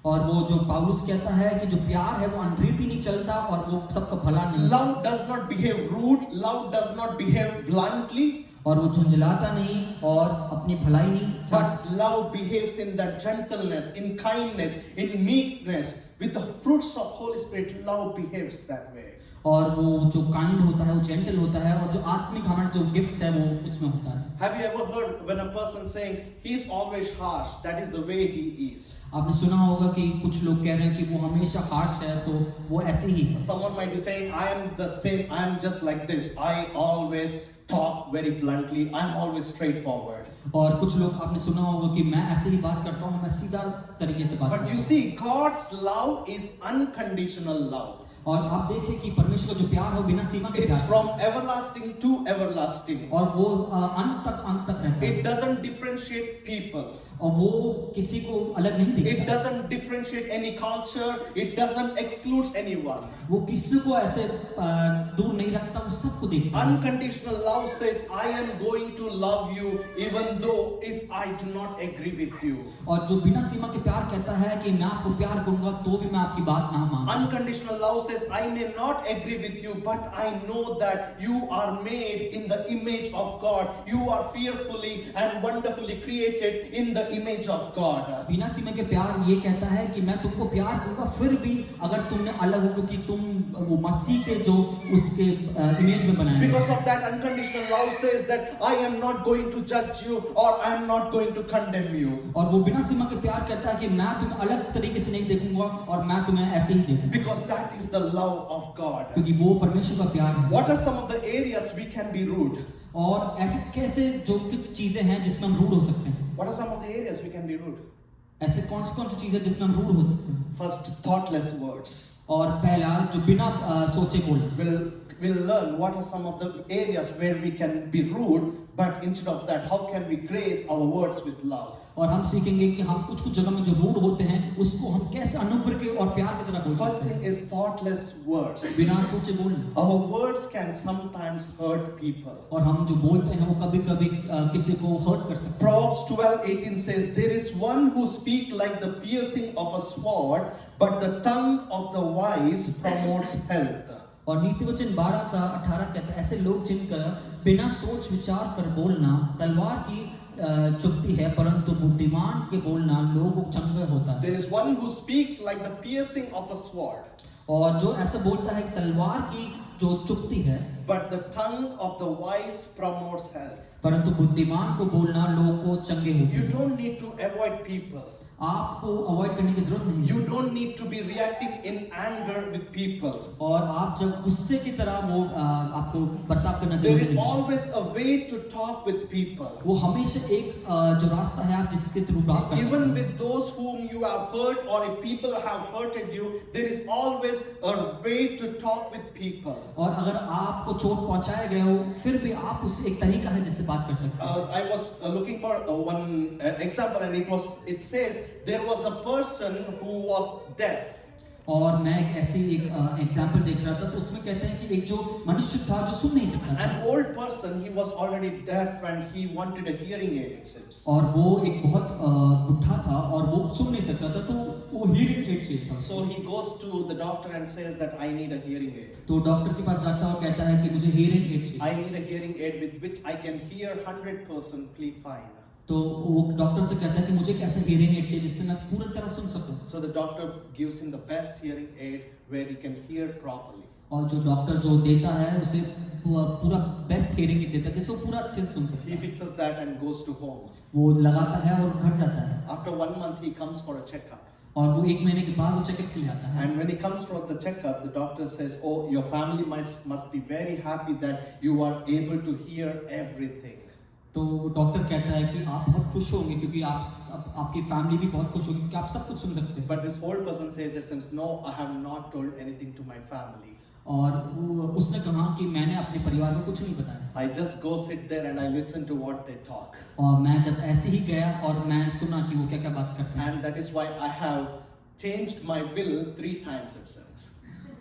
और वो जो पौलुस कहता है कि जो प्यार है वो अनरीति नहीं चलता और वो सबका भला नहीं। Love does not behave rude, love does not behave bluntly, और वो झुंझलाता नहीं और अपनी भलाई नहीं चाहता। but love behaves in that gentleness, in kindness, in meekness. With the fruits of Holy Spirit, love behaves that way. और वो जो काइंड होता है वो जेंटल होता है और जो आत्मिक हमारे जो गिफ्ट्स है वो उसमें होता है। Have you ever heard when a person saying he's always harsh, that is the way he is? आपने सुना होगा कि कुछ लोग कह रहे हैं कि वो हमेशा हार्श है, तो वो ऐसे ही है। Someone might be saying, I am the same, I am just like this, I always talk very bluntly, I am always straightforward. और कुछ लोग आपने सुना होगा कि मैं ऐसे ही बात करता हूँ, मैं सीधा तरीके से बात But करता you हूँ। see, God's love is unconditional love. और आप देखिए कि परमेश्वर का जो प्यार है वो बिना सीमा के It's प्यार from everlasting to everlasting. है। और वो अंत तक रहता है It doesn't differentiate people. और वो किसी को अलग नहीं It देखता। doesn't differentiate any culture. It doesn't exclude anyone. वो किसी को ऐसे दूर नहीं रखता, वो सबको देखता है। Unconditional love says, I am going to love you even though if I do not agree with you. और जो बिना सीमा के प्यार कहता है कि मैं आपको प्यार करूंगा तो भी मैं आपकी बात ना मानूं। Unconditional love says, I may not agree with you, but I know that you are made in the image of God. You are fearfully and wonderfully created in the image of God. बिना सीमा के प्यार ये कहता है कि मैं तुमको प्यार करूंगा फिर भी अगर तुमने अलग हो, क्योंकि तुम वो मसीह के जो उसके इमेज में बनाए हैं। Because of that, unconditional love says that I am not going to judge you or I am not going to condemn you. और वो बिना सीमा के प्यार कहता है कि मैं तुम्हें अलग तरीके से नहीं देखूंगा और मैं तुम्हें ऐसे ही देखूंगा, Because that is the love of God. क्योंकि वो परमेश्वर का प्यार है। What are some of the areas we can be rude? और ऐसे कैसे जो कुछ चीजें हैं जिसमें हम रूड हो सकते हैं, What are some of the areas we can be rude? ऐसे कौन सी चीजें जिसमें हम रूड हो सकते हैं। First, thoughtless words. और पहला जो बिना सोचे बोलना। We'll learn what are some of the areas where we can be rude, but instead of that, how can we grace our words with love? और हम सीखेंगे कि हम कुछ जगह में जो रूड होते हैं उसको हम कैसे अनुग्रह के और प्यार की तरह बोल First सकते thing हैं। is thoughtless words. बिना सोचे बोलना। Our words can sometimes hurt people. और हम जो बोलते हैं वो कभी-कभी किसी को हर्ट कर सकते हैं। Proverbs 12:18 says, there is one who speaks like the piercing of a sword, but the tongue of the wise promotes health. और नीति वचन 12:18 कहता है, ऐसे लोग जिनका बिना सोच विचार कर बोलना तलवार की चुभती है, परंतु बुद्धिमान के बोलना लोगों को चंगा होता है। There is one who speaks like the piercing of a sword, और जो ऐसा बोलता है तलवार की जो चुभती है, but the tongue of the wise promotes health. परंतु बुद्धिमान को बोलना लोगों को चंगे होते You हैं। don't need to avoid people. आपको अवॉइड करने की जरूरत नहीं है। You don't need to be reacting in anger with people. और आप जब गुस्से की तरह वो आपको बर्ताव करना There जरूरी is नहीं है। always a way to talk with people. वो हमेशा एक जो रास्ता है आप जिसके थ्रू बात कर सकते Even हैं। with those whom you have hurt, or if people have hurted you, there is always a way to talk with people. और अगर आपको चोट पहुंचाया गया हो फिर भी आप उससे एक तरीका है जिससे बात कर सकते हैं। I was looking for one example, and it says there was a person who was deaf. और मैं एक ऐसी एक एग्जांपल देख रहा था तो उसमें कहते हैं कि एक जो मनुष्य था जो सुन नहीं सकता था An old person, he was already deaf and he wanted a hearing aid, it seems. और वो एक बहुत बुढ़ा था और वो सुन नहीं सकता था तो वो हीयरिंग एड चाहिए था। So he goes to the doctor and says that I need a hearing aid. तो डॉक्टर के पास जाता है और कहता है कि मुझे हीयरिंग एड चाहिए। I need a hearing aid with which I can hear 100% fine. तो वो डॉक्टर से कहता है कि मुझे कैसे हीयरिंग एड चाहिए जिससे मैं पूरी तरह सुन सकूं। So the doctor gives him the best hearing aid where he can hear properly. और जो डॉक्टर जो देता है उसे पूरा बेस्ट हीयरिंग एड देता है जिससे वो पूरा अच्छे से सुन He सकता है। fixes that and goes to home. वो लगाता है और घर जाता है After 1 month, he comes for a checkup. और वो 1 महीने के बाद वो चेकअप के लिए आता है। And when he comes for the checkup, the doctor says, "Oh, your family must be very happy that you are able to hear everything." तो डॉक्टर कहता है कि आप बहुत खुश होंगे क्योंकि आपकी फैमिली भी बहुत खुश होगी क्योंकि आप सब कुछ सुन सकते हैं। But this old person says, "It seems no, I have not told anything to my family. और उसने कहा कि मैंने अपने परिवार को कुछ नहीं बताया। I just go sit there and I listen to what they talk." और मैं जब ऐसे ही गया और मैं सुना कि वो क्या क्या बात करते हैं। And that is why I have changed my will 3 times, it seems.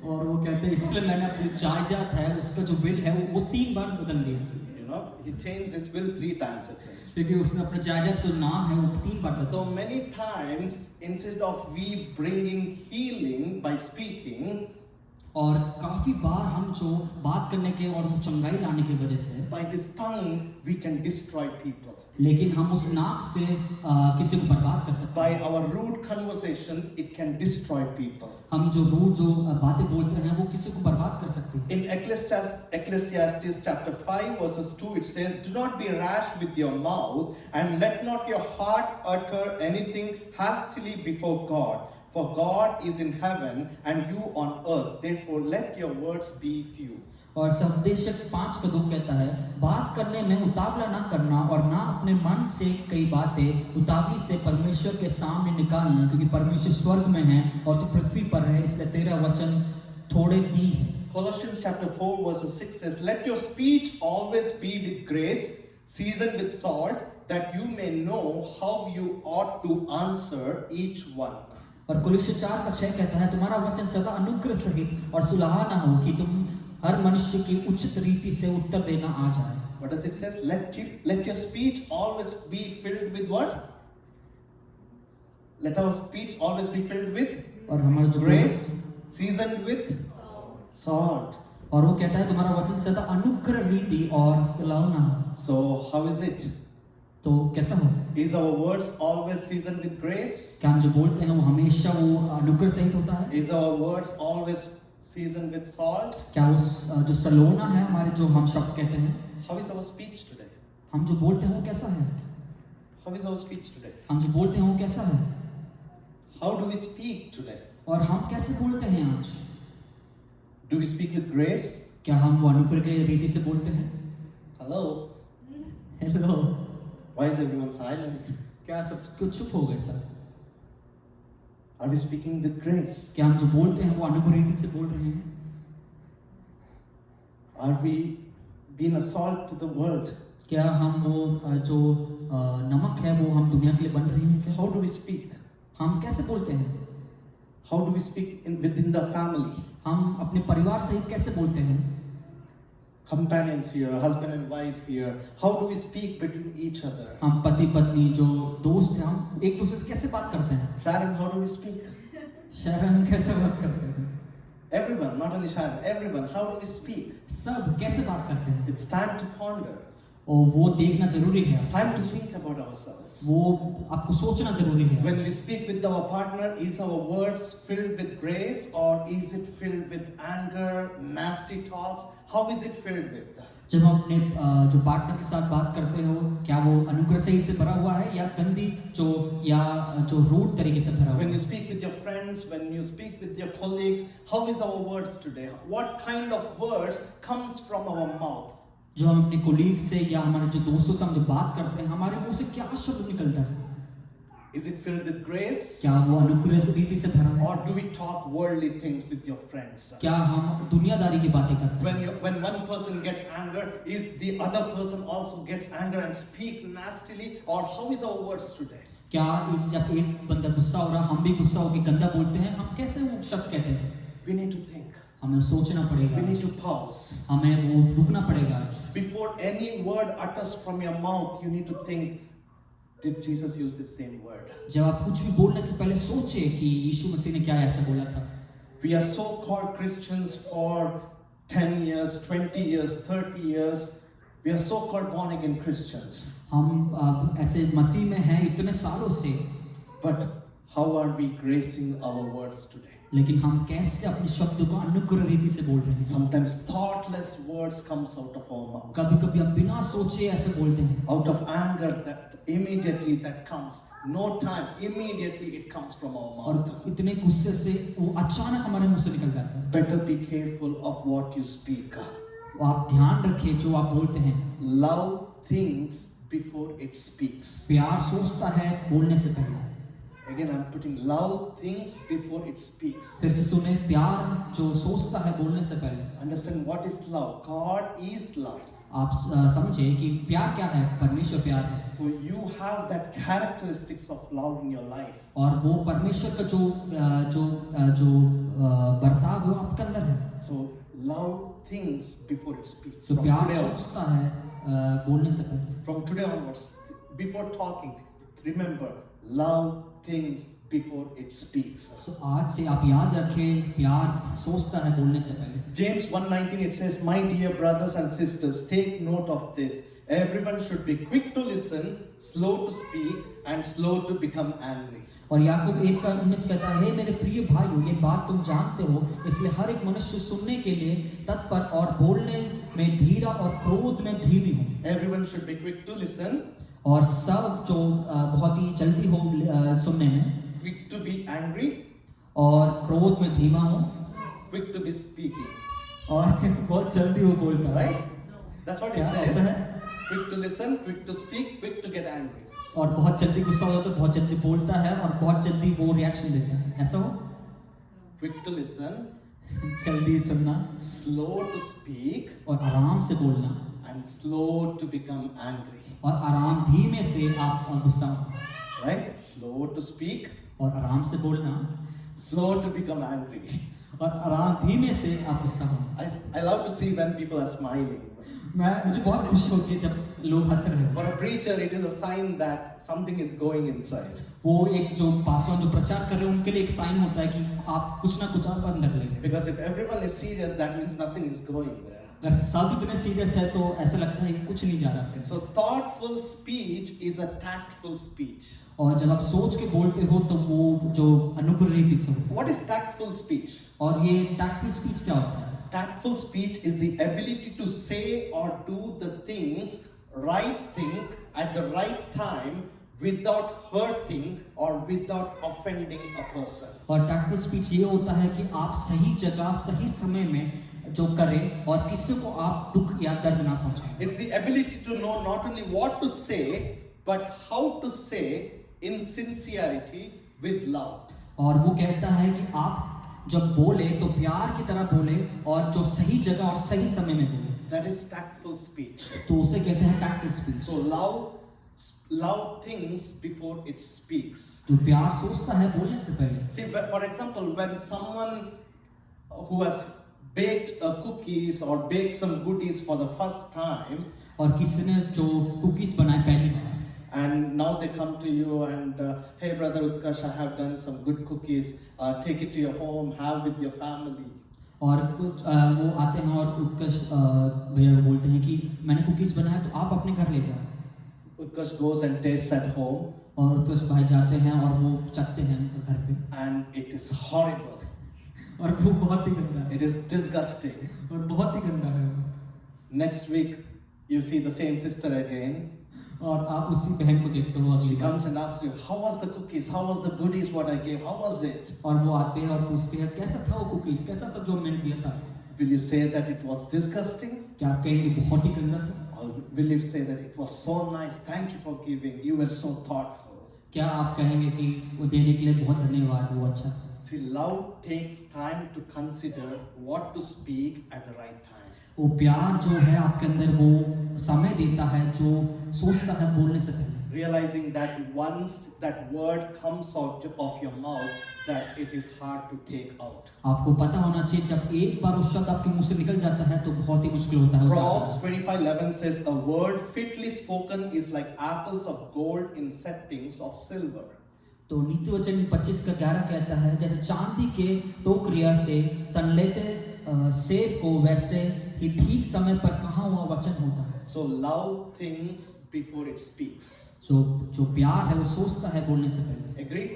और वो कहते हैं इसलिए मैंने अपनी जायदाद है उसका जो विल है वो 3 बार बदल दिया You know, he changed his will 3 times, it seems. क्योंकि उसने अपने जायदाद का नाम है वो 3 बार बदल So many times, instead of we bringing healing by speaking, और काफी बार हम जो बात करने के और वो चंगाई लाने की वजह से by this tongue we can destroy people. लेकिन हम उस नाक से किसी को बर्बाद कर सकते By हैं। our rude conversations, it can destroy people. हम जो रूड जो बातें बोलते हैं वो किसी को बर्बाद कर सकते हैं। In Ecclesiastes chapter 5 verses 2, it says, "Do not be rash with your mouth, and let not your heart utter anything hastily before God. For God is in heaven, and you on earth. Therefore let your words be few." और संदेशक 5:2 कहता है बात करने में उतावला ना करना और ना अपने मन से कई बातें उतावली से परमेश्वर के सामने निकालना क्योंकि परमेश्वर स्वर्ग में है और तू पृथ्वी पर है इसलिए तेरा वचन थोड़े दी है। Colossians chapter 4 verse 6 says, "Let your speech always be with grace, seasoned with salt, that you may know how you ought to answer each one." और कुलुस्सी 4:6 कहता है तुम्हारा वचन सदा अनुग्रह सहित और सुलह ना हो कि तुम हर मनुष्य की उचित रीति से उत्तर देना आ जाए। What does it says? Let your speech always be filled with what? Let our speech always be filled with और हमारा जो grace, seasoned with salt. और वो कहता है तुम्हारा वचन सदा अनुग्रह रीति और सुलह ना हो। So how is it? तो कैसा हो? Is our words always seasoned with grace? क्या हम जो बोलते हैं वो हमेशा वो अनुग्रह सहित होता है? Is our words always seasoned with salt? क्या उस जो सलोना है हमारे जो हम शब्द कहते हैं How is our speech today? हम जो बोलते हैं वो कैसा है? How is our speech today? हम जो बोलते हैं वो कैसा है? How do we speak today? और हम कैसे बोलते हैं आज? Do we speak with grace? क्या हम वो अनुग्रह के रीति से बोलते हैं? Hello? Hello, Why is everyone silent? क्या सब कुछ चुप हो गए सब? Are we speaking with grace? क्या हम जो बोलते हैं वो अनुग्रह रीति से बोल रहे हैं? Are we being a salt to the world? क्या हम वो जो नमक है वो हम दुनिया के लिए बन रहे हैं क्या? How do we speak? हम कैसे बोलते हैं? How do we speak within the family? हम अपने परिवार सहित कैसे बोलते हैं? Companions here, husband and wife here. How do we speak between each other? हम पति पत्नी जो दोस्त हैं हम एक दूसरे से कैसे बात करते हैं? Sharon, how do we speak? शरण कैसे बात करते हैं? Everyone, not only Sharon, everyone, how do we speak? सब कैसे बात करते हैं? It's time to ponder, और वो देखना जरूरी है। time to think about ourselves. वो आपको सोचना जरूरी है। When we speak with our partner, is our words filled with grace or is it filled with anger, nasty talks? How is it filled with? जब हम अपने जो पार्टनर के साथ बात करते हो, क्या वो अनुग्रह से भरा हुआ है या गंदी जो रूड तरीके से भरा हुआ When you है? speak with your friends, when you speak with your colleagues, how is our words today? What kind of words comes from our mouth? जो हम अपने कोलीग से या हमारे जो दोस्तों से हम जो बात करते हैं, हमारे मुंह से क्या शब्द निकलता है? Is it filled with grace? क्या वो अनुग्रह से रीति से भरा है? Or do we talk worldly things with your friends? क्या हम दुनियादारी की बातें करते हैं? When one person gets anger, is the other person also gets anger and speak nastily? Or how is our words today? क्या जब एक बंदा गुस्सा हो रहा, हम भी गुस्सा होकर गंदा बोलते हैं, हम कैसे वो शब्द कहते हैं? We need to think. हमें सोचना पड़ेगा, We need to pause. हमें वो रुकना पड़ेगा। Before any word utters from your mouth, you need to think, did Jesus use the same word? जब आप कुछ भी बोलने से पहले सोचे कि यीशु मसीह ने क्या ऐसा बोला था। We are so called Christians for 10 years, 20 years, 30 years. We are so called born again Christians. हम ऐसे मसीह में हैं इतने सालों से, But how are we gracing our words today? लेकिन हम कैसे अपने शब्दों को अनुग्रह रीति से बोल रहे हैं? Sometimes thoughtless words comes out of our mouth. कभी-कभी हम बिना सोचे ऐसे बोलते हैं। Out of anger, that immediately that comes. No time, immediately it comes from our mouth. और इतने गुस्से से वो अचानक हमारे मुंह से निकल जाता है। Better be careful of what you speak. वो आप ध्यान रखिए जो आप बोलते हैं। Love things before it speaks. प्यार सोचता है बोलने से पहले। Again, I'm putting love things before it speaks. फिर से सुने, प्यार जो सोचता है बोलने से पहले। Understand what is love? God is love. आप समझे कि प्यार क्या है? परमेश्वर प्यार है। So you have that characteristics of love in your life. और वो परमेश्वर का जो बर्ताव है वो आपके अंदर है। So love things before it speaks. तो From प्यार today onwards. सोचता है बोलने से पहले। From today onwards, before talking, remember, love things before it speaks. तो आज से आप याद रखें, प्यार सोचता है बोलने से पहले। James 1:19 it says, "My dear brothers and sisters, take note of this. Everyone should be quick to listen, slow to speak, and slow to become angry." और याकूब 1:19 कहता है, हे मेरे प्रिय भाइयों, ये बात तुम जानते हो, इसलिए हर एक मनुष्य सुनने के लिए तत्पर और बोलने में धीरा और क्रोध में धीमी हो। Everyone should be quick to listen, और सब जो बहुत ही जल्दी हो सुनने में, quick to be angry, और क्रोध में धीमा हो, quick to be speaking. और बहुत जल्दी वो बोलता है। Right? That's what it क्या says. ऐसा है? Quick to listen, quick to speak, quick to get angry. और बहुत जल्दी गुस्सा हो जाता है, बहुत जल्दी बोलता है और बहुत जल्दी वो रिएक्शन देता है। ऐसा हो? Quick to listen, जल्दी सुनना slow to speak, और आराम से बोलना, and slow to become angry. और आराम धीमे से आप गुस्सा हो, Right? Slow to speak, और आराम से बोलना, slow to become angry. और आराम धीमे से आप गुस्सा हो। I love to see when people are smiling. मुझे बहुत खुशी होती है जब लोग हंस रहे हैं। For a preacher, it is a sign that something is going inside. वो एक जो पासवान जो प्रचार कर रहे हैं उनके लिए एक साइन होता है कि आप कुछ ना कुछ आप अंदर ले रहे हैं। Because if everyone is serious, that means nothing is growing there. अगर सब इतने सीरियस है तो ऐसा लगता है कि कुछ नहीं जा रहा आपके So thoughtful speech is a tactful speech. और जब आप सोच के बोलते हो तो वो जो अनुग्रह रीति से होता है। What is tactful speech? और ये टैक्टफुल स्पीच क्या होता है? Tactful speech is the ability to say or do the things, right thing at the right time without hurting or without offending a person. और टैक्टफुल स्पीच ये होता है कि आप सही जगह सही समय में जो करें और किसी को आप दुख या दर्द ना पहुंचाएं। It's the ability to know not only what to say, but how to say in sincerity with love. और वो कहता है कि आप जब बोले तो प्यार की तरह बोले और जो सही जगह और सही समय में बोले, That is tactful speech. तो उसे कहते हैं tactful speech. So love things before it speaks. जो प्यार सोचता है बोलने से पहले। See, for example, when someone who has baked cookies or baked some goodies for the first time, और किसी ने जो कुकीज बनाए पहली बार, and now they come to you and hey brother Utkarsh, I have done some good cookies, take it to your home, have with your family. और कुछ वो आते हैं और उत्कर्ष भैया को बोलते हैं कि मैंने कुकीज बनाया तो आप अपने घर ले जाओ। Utkarsh goes and tastes at home, और उत्कर्ष भाई जाते हैं और वो चखते हैं घर पे, and it is horrible. और वो बहुत ही गंदा है, It is disgusting. और बहुत ही गंदा है। Next week You see the same sister again. और आप उसी बहन को देखते हो अगली She bar comes and asks you, how was the cookies? How was the goodies what I gave? How was it? और वो आते हैं और पूछते हैं कैसा था वो कुकीज, कैसा था जो मैंने दिया था। Will you say that it was disgusting? क्या आप कहेंगे बहुत ही गंदा था? Or will you say that it was so nice? Thank you for giving. You were so thoughtful. क्या आप कहेंगे कि वो देने के लिए बहुत धन्यवाद, वो अच्छा था? See, love takes time to consider what to speak at the right time. वो प्यार जो है आपके अंदर वो समय देता है, जो सोचता है बोलने से पहले। Realizing that once that word comes out of your mouth, that it is hard to take out. आपको पता होना चाहिए जब एक बार वो शब्द आपके मुंह से निकल जाता है तो बहुत ही मुश्किल होता है उसे Proverbs हटाना। 25:11 says, a word fitly spoken is like apples of gold in settings of silver. तो नीति वचन 25:11 कहता है जैसे चांदी के टोकरिया से सनलेते सेब को वैसे ही ठीक समय पर कहा हुआ वचन होता है। So love thinks before it speaks. जो प्यार है वो सोचता है बोलने से पहले। Agree?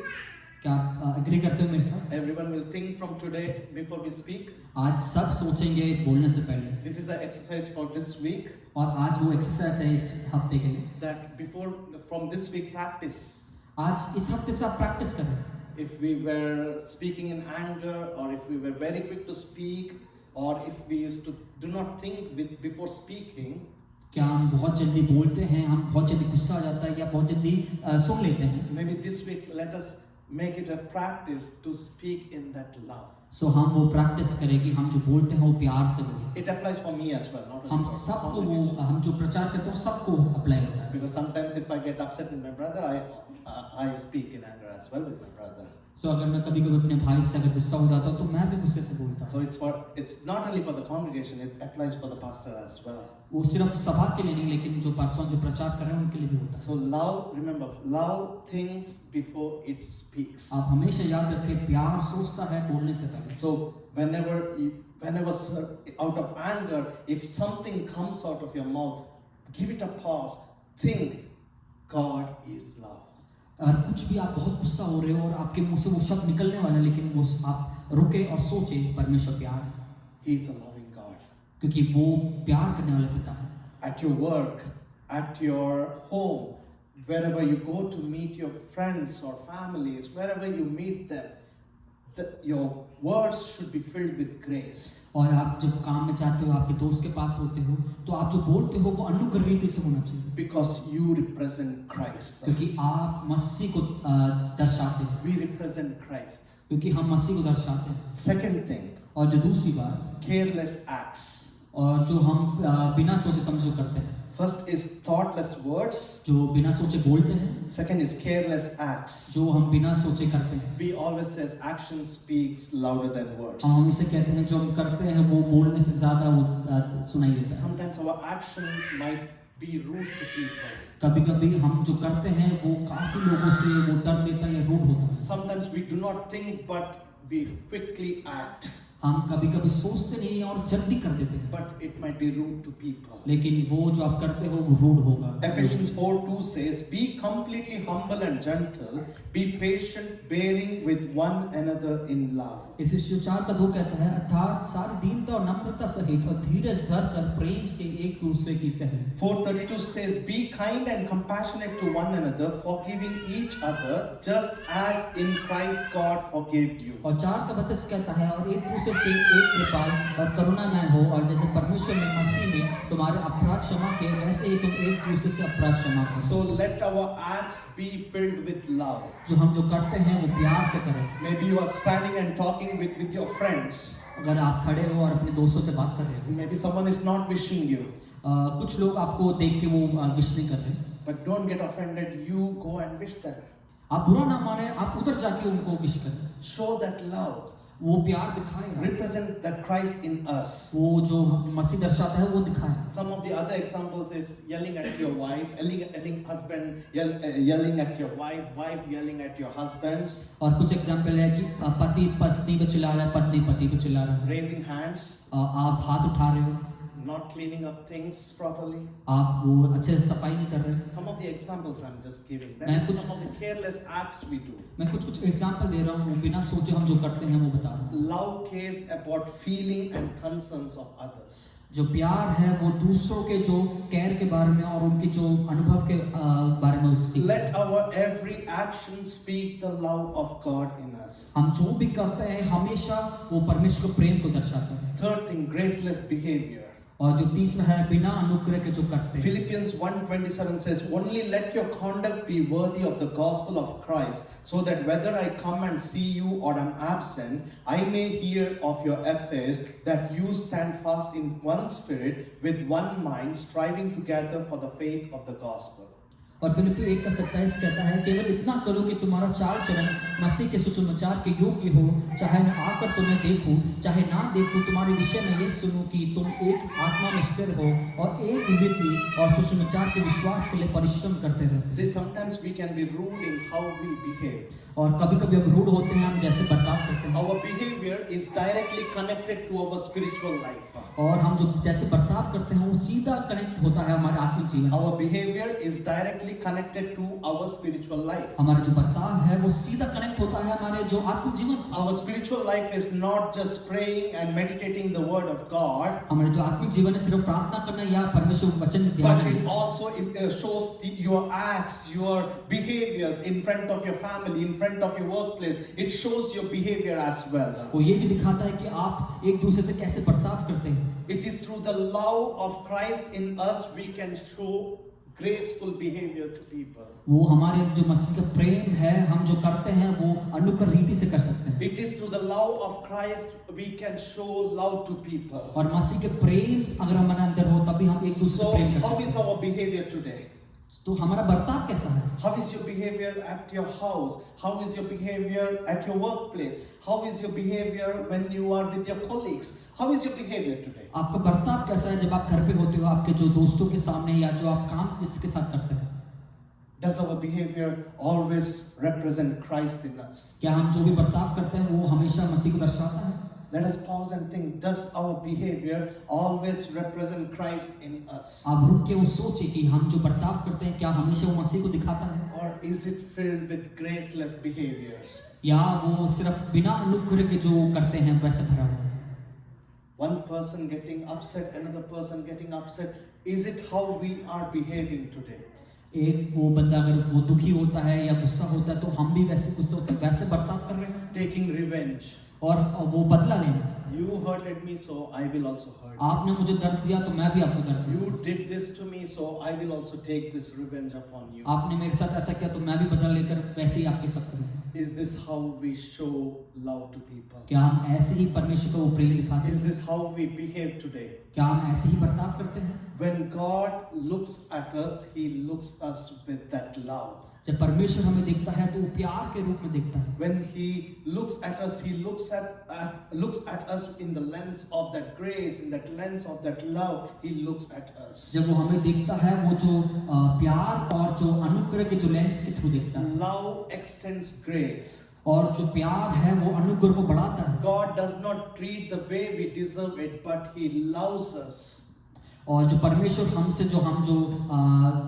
क्या आप एग्री करते हो मेरे साथ? Everyone will think from today before we speak. आज सब सोचेंगे बोलने से पहले, This is an exercise for this week. और आज वो एक्सरसाइज है इस हफ्ते के लिए। That before from this week practice. आज इस हफ्ते से आप प्रैक्टिस करें। If we were speaking in anger, or if we were very quick to speak, or if we used to do not think before speaking, क्या हम बहुत जल्दी बोलते हैं, हम बहुत जल्दी गुस्सा आ जाता है या बहुत जल्दी सुन लेते हैं। maybe this week let us make it a practice to speak in that love. सो हम वो प्रैक्टिस करें कि हम जो बोलते हैं वो प्यार से बोलें। It applies for me as well, not हम only for सबको वो congregation. हम जो प्रचार करते हैं वो सबको अप्लाई होता है। Because sometimes if I get upset with my brother, I speak in anger as well with my brother. सो अगर मैं कभी कभी अपने भाई से अगर गुस्सा हो जाता हूँ तो मैं भी गुस्से से बोलता So हूँ। it's not only for the congregation, it applies for the pastor as well. वो सिर्फ सभा के लिए नहीं, लेकिन जो पर्सन जो प्रचार कर रहे हैं उनके लिए भी होता है। So love, remember, love thinks before it speaks. आप हमेशा याद रखें प्यार सोचता है बोलने से पहले। So whenever out of anger, if something comes out of your mouth, give it a pause. Think, God is love. अगर कुछ भी आप बहुत गुस्सा हो रहे हो और आपके मुंह से वो शब्द निकलने वाला है, लेकिन वो आप रुके और सोचे परमेश्वर प्यार है, He is a loving God. क्योंकि वो प्यार करने वाला पिता है। At your work, at your home, wherever you go to meet your friends or families, wherever you meet them, your words should be filled with grace. और आप जब काम में जाते हो, आपके दोस्त के पास होते हो, तो आप जो बोलते हो वो अनुग्रहित से होना चाहिए, Because you represent Christ. क्योंकि आप मसीह को दर्शाते हैं, We represent Christ. क्योंकि हम मसीह को दर्शाते हैं। Second thing, और जो दूसरी बात, careless acts. और जो हम बिना सोचे समझे करते हैं, First is thoughtless words. जो बिना सोचे बोलते हैं, Second is careless acts. जो हम बिना सोचे करते हैं। We always says action speaks louder than words. हम इसे कहते हैं जो हम करते हैं वो बोलने से ज्यादा वो सुनाई देता है। Sometimes our action might be rude to people. कभी कभी हम जो करते हैं वो काफी लोगों से वो दर्द देता है या रूड होता है। Sometimes we do not think, but we quickly act. हम कभी कभी सोचते नहीं हैं और जल्दी कर देते हैं, But it might be rude to people. लेकिन वो जो आप करते हो वो रूड होगा। Ephesians 4:2 says, "Be completely humble and gentle, be patient, bearing with one another in love." इफिसियों 4:2 कहता है अर्थात सारी दीनता और नम्रता सहित और धीरज धर कर प्रेम से एक दूसरे की सहे। 4:32 says, "Be kind and compassionate to one another, forgiving each other, just as in Christ God forgave you." और 4:32 कहता है और एक दूसरे से एक कृपाल और करुणामय हो, और जैसे परमेश्वर ने मसीह में तुम्हारे अपराध क्षमा किए वैसे ही तुम एक दूसरे से अपराध क्षमा करो। So let our acts be filled with love. जो हम जो करते हैं वो प्यार से करें। Maybe you are standing and talking with your friends. अगर आप खड़े हो और अपने दोस्तों से बात कर रहे हो, Maybe someone is not wishing you. कुछ लोग आपको देख के वो विश नहीं कर रहे, But don't get offended. You go and wish them. आप बुरा ना माने, आप उधर जाके उनको विश करें, Show that love. वो प्यार दिखाए, Represent that Christ in us. वो जो मसीह दर्शाता है वो दिखाए। Some of the other examples is yelling at your wife, yelling husband, yelling at your wife, wife yelling at your husbands, और कुछ एग्जाम्पल है कि पति पत्नी पे चिल्ला रहा है, पत्नी पति पे चिल्ला रहा है, raising hands, आप हाथ उठा रहे हो, not cleaning up things properly. आप वो अच्छे से सफाई नहीं कर रहे। Some of the examples I'm just giving. That मैं is कुछ- some of the careless acts we do. मैं कुछ एग्जाम्पल दे रहा हूँ, बिना सोचे हम जो करते हैं वो बता रहा हूँ। Love cares about feeling and concerns of others. जो प्यार है वो दूसरों के जो केयर के बारे में और उनके जो अनुभव के बारे में उससे Let our every action speak the love of God in us. हम जो भी करते हैं हमेशा वो परमेश्वर के प्रेम को दर्शाते हैं। Third thing, graceless behavior. और जो तीसरा है बिना अनुग्रह के जो करते हैं। Philippians 1:27 says, "Only let your conduct be worthy of the gospel of Christ, so that whether I come and see you or am absent, I may hear of your affairs, that you stand fast in one spirit, with one mind, striving together for the faith of the gospel." और फिलिप्पी 1:27 कहता है, केवल इतना करो कि तुम्हारा चाल चलन मसीह के सुसमाचार के योग्य हो, चाहे मैं आकर तुम्हें देखूं, चाहे ना देखूं, तुम्हारे विषय में ये सुनूं कि तुम एक आत्मा में स्थिर हो और एक रीति और सुसमाचार के विश्वास के लिए परिश्रम करते रहो। See, sometimes we can be rude in how we behave. और कभी-कभी हम रूड होते हैं, हम जैसे बर्ताव करते हैं Our behavior is directly connected to our spiritual life. और हम जो जैसे बर्ताव करते हैं वो सीधा कनेक्ट होता है हमारे आत्मिक जीवन से। Our behavior is directly connected to our spiritual life. हमारा जो बर्ताव है वो सीधा कनेक्ट होता है हमारे जो आत्मिक जीवन से। Our spiritual life is not just praying and meditating the word of God, हमारे जो आत्मिक जीवन है सिर्फ प्रार्थना करना या परमेश्वर के वचन में ध्यान but it देना, also shows your acts, your behaviors in front of your family, in front of your workplace. It shows your behavior as well. वो ये भी दिखाता है कि आप एक दूसरे से कैसे बर्ताव करते हैं। It is through the love of Christ in us we can show graceful behavior to people. वो हमारे जो मसीह का प्रेम है, हम जो करते हैं वो अनुकूल रीति से कर सकते हैं। It is through the love of Christ we can show love to people. और मसीह के प्रेम अगर हमारे अंदर हो तभी हम एक दूसरे से So प्रेम कर how सकते is हैं। our behavior today? तो हमारा बर्ताव कैसा है? How is your behavior at your house? How is your behavior at your workplace? How is your behavior when you are with your colleagues? How is your behavior today? आपका बर्ताव कैसा है जब आप घर पे होते हो, आपके जो दोस्तों के सामने या जो आप काम जिसके साथ करते हैं? Does our behavior always represent Christ in us? क्या हम जो भी बर्ताव करते हैं वो हमेशा मसीह को दर्शाता है? Let us pause and think, does our behavior always represent Christ in us? आप रुक के वो सोचे कि हम जो बर्ताव करते हैं क्या हमेशा वो मसीह को दिखाता है, Or is it filled with graceless behaviors? या वो सिर्फ बिना अनुग्रह के जो करते हैं वैसे भरा हुआ है? One person getting upset, another person getting upset. Is it how we are behaving today? एक वो बंदा अगर वो दुखी होता है या गुस्सा होता है तो हम भी वैसे गुस्सा होते हैं, वैसे बर्ताव कर रहे हैं। Taking revenge. और वो बदला लेना, You hurted me, so I will also hurt you. आपने मुझे दर्द दिया तो मैं भी आपको दर्द दूंगा। You did this to me, so I will also take this revenge upon you. आपने मेरे साथ ऐसा किया तो मैं भी बदला लेकर वैसे ही आपके साथ करूंगा। Is this how we show love to people? क्या हम ऐसे ही परमेश्वर को वो प्रेम दिखाते Is हैं? this how we behave today? क्या हम ऐसे ही बर्ताव करते हैं? When God looks at us, He looks us with that love. जब परमेश्वर हमें देखता है तो वो प्यार के रूप में देखता है। When He looks at us, He looks at us in the lens of that grace, in that lens of that love. He looks at us. जब वो हमें देखता है वो जो प्यार और जो अनुग्रह के जो लेंस के थ्रू देखता है, Love extends grace. और जो प्यार है वो अनुग्रह को बढ़ाता है। God does not treat the way we deserve it, but He loves us. और जो परमेश्वर हमसे जो हम जो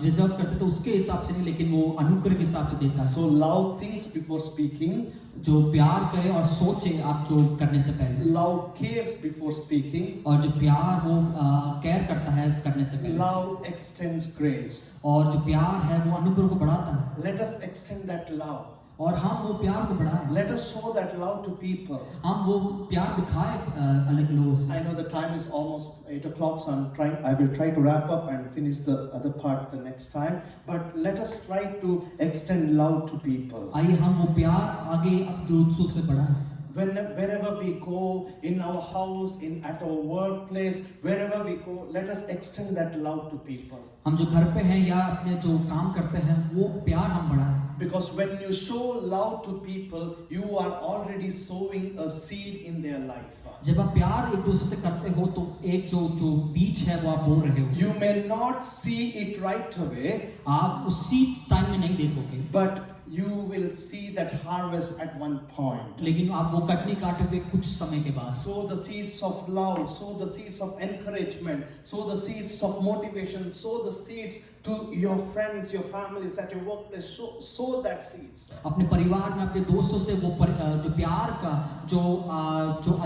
डिजर्व करते थे उसके हिसाब से नहीं, लेकिन वो अनुग्रह के हिसाब से देता है। So love thinks before speaking. जो प्यार करे और सोचे आप जो करने से पहले, Love cares before speaking. और जो प्यार वो केयर करता है करने से पहले, Love extends grace. और जो प्यार है वो अनुग्रह को बढ़ाता है। Let us extend that love. और हम वो प्यार को बढ़ाएं, Let us show that love to people. हम वो प्यार दिखाएं अलग लोगों से। I know the time is almost 8 o'clock, so I will try to wrap up and finish the other part the next time. But let us try to extend love to people. आइए हम वो प्यार आगे अब दूसरों से बढ़ाएं। Wherever we go, in our house, at our workplace, wherever we go, let us extend that love to people. हम जो घर पे हैं या अपने जो काम करते हैं वो प्यार हम बढ़ाएं। Because when you show love to people, you are already sowing a seed in their life. जब आप प्यार एक दूसरे से करते हो तो एक जो बीज है वो आप बो रहे हो। You may not see it right away, आप उसी टाइम में नहीं देखोगे, but you will see that harvest at one point. लेकिन आप वो कटनी काटोगे कुछ समय के बाद। Sow the seeds of love, sow the seeds of encouragement, sow the seeds of motivation, sow the seeds to your friends, your families, at your workplace. Sow that seeds. अपने परिवार में अपने दोस्तों से वो जो प्यार का जो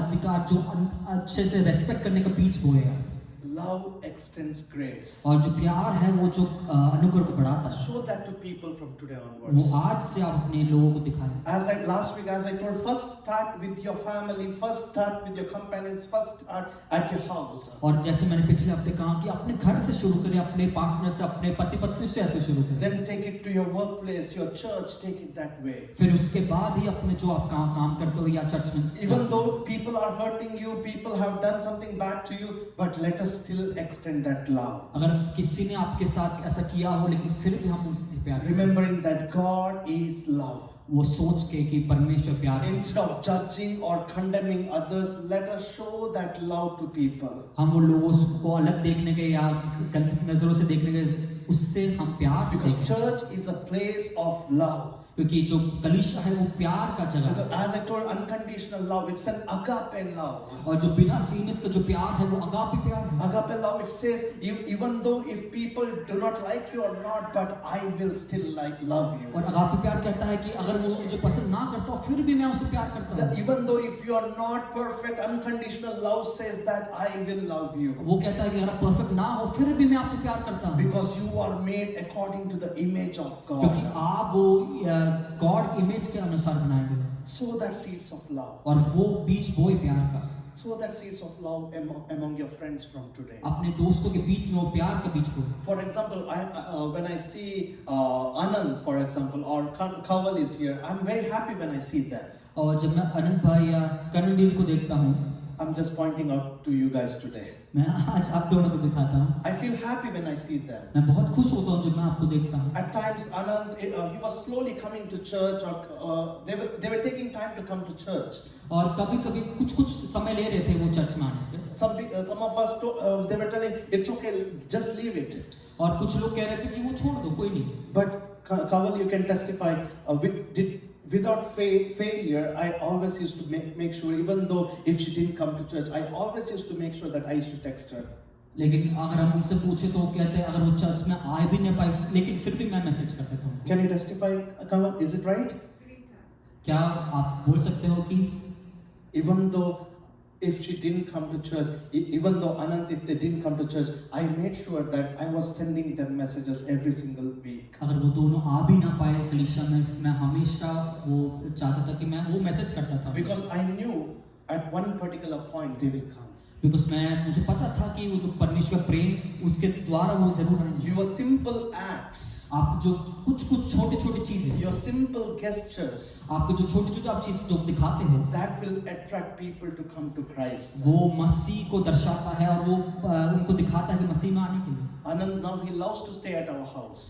अधिकार जो अच्छे से रेस्पेक्ट करने का बीज बोएगा। Love extends grace. और जो प्यार है वो जो अनुग्रह को बढ़ाता है। Show that to people from today वो onwards. आज से आप अपने लोगों को दिखाएं। Last week, as I told, first start with your family, first start with your companions, first start at your house. और जैसे मैंने पिछले हफ्ते कहा कि अपने घर से शुरू करें, अपने पार्टनर से, अपने पति पत्नी से ऐसे शुरू करें। Then take it to your workplace, your church, take it that way. फिर उसके बाद ही अपने जो आप काम करते हो या चर्च में। Even though people are hurting you, people have done something bad to you, but let us still extend that love. अगर किसी ने आपके साथ ऐसा किया हो लेकिन फिर भी हम उनसे प्यार करें। Remembering that God is love. वो सोच के कि परमेश्वर प्यार है। Instead of judging or condemning others, let us show that love to people. हम उन लोगों को अलग देखने के या गंदी नजरों से देखने के उससे हम प्यार से Because देखें। church is a place of love. क्योंकि जो कलीसिया है वो प्यार का जगह है। As I told, unconditional love, it's an agape love. और जो बिना सीमित का जो प्यार है वो अगापे प्यार है। Agape love, it says, even though if people do not like you or not, but I will still love you. और अगापे प्यार कहता है कि अगर वो मुझे पसंद ना करता हो फिर भी मैं उसे प्यार करता हूँ। Even though if you are not perfect, unconditional love says that I will love you. वो कहता है कि अगर परफेक्ट ना हो फिर भी मैं आपको प्यार करता हूँ। Because you are made according to the image of क्योंकि God. आप वो गॉड इमेज के अनुसार बनाए गए हैं। Sow that seeds of love. और वो बीज बोए प्यार का। Sow that seeds of love among your friends from today. अपने दोस्तों के बीच में वो प्यार का बीज बोए। For example, when I see Anand, for example, or Kaval is here, I'm very happy when I see them. और जब मैं अनंत भाई या करण दीदी को देखता हूँ, I'm just pointing out to you guys today. मैं आज आप दोनों को दिखाता हूँ। I feel happy when I see them. मैं बहुत खुश होता हूँ जब मैं आपको देखता हूँ। At times, Anand, he was slowly coming to church, or they were taking time to come to church. और कभी-कभी कुछ समय ले रहे थे वो चर्च में आने से। Some of us, they were telling, it's okay, just leave it. और कुछ लोग कह रहे थे कि वो छोड़ दो, कोई नहीं। But Kaval, you can testify, without failure, I always used to make sure, even though if she didn't come to church, I always used to make sure that I used to text her. लेकिन अगर हम उनसे पूछे तो वो कहते हैं अगर वो चर्च में आ भी नहीं पाई लेकिन फिर भी मैं मैसेज कर देता हूँ। Can you testify, Kaval? Is it right? क्या आप बोल सकते हो कि Even though if she didn't come to church, even though Anand, if they didn't come to church, I made sure that I was sending them messages every single week. अगर वो दोनों आ भी ना पाए कलीसिया में, मैं हमेशा वो चाहता था कि मैं वो मैसेज करता था। Because I knew at one particular point they will come. Because मुझे पता था कि वो जो परमेश्वर प्रेम उसके द्वारा वो जरूर आएंगे। Your simple acts, आप जो कुछ छोटे चीजें, your simple gestures, आपके जो छोटे आप चीज जो दिखाते हो, that will attract people to come to Christ. वो मसीह को दर्शाता है और वो उनको दिखाता है कि मसीह में आने के लिए। Anand, now he loves to stay at our house.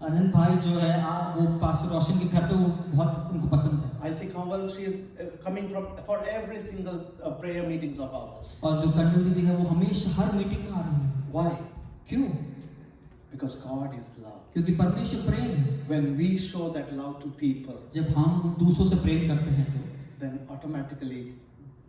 अनंत भाई जो है वो पास्टर रोशन के घर पे वो बहुत उनको पसंद है। I see Kaval, she is coming for every single prayer meetings of ours. और जो कर्नल दीदी है वो हमेशा हर मीटिंग में आ रही है। Why? क्यों? Because God is love. क्योंकि परमेश्वर प्रेम है। When we show that love to people, जब हम दूसरों से प्रेम करते हैं तो then automatically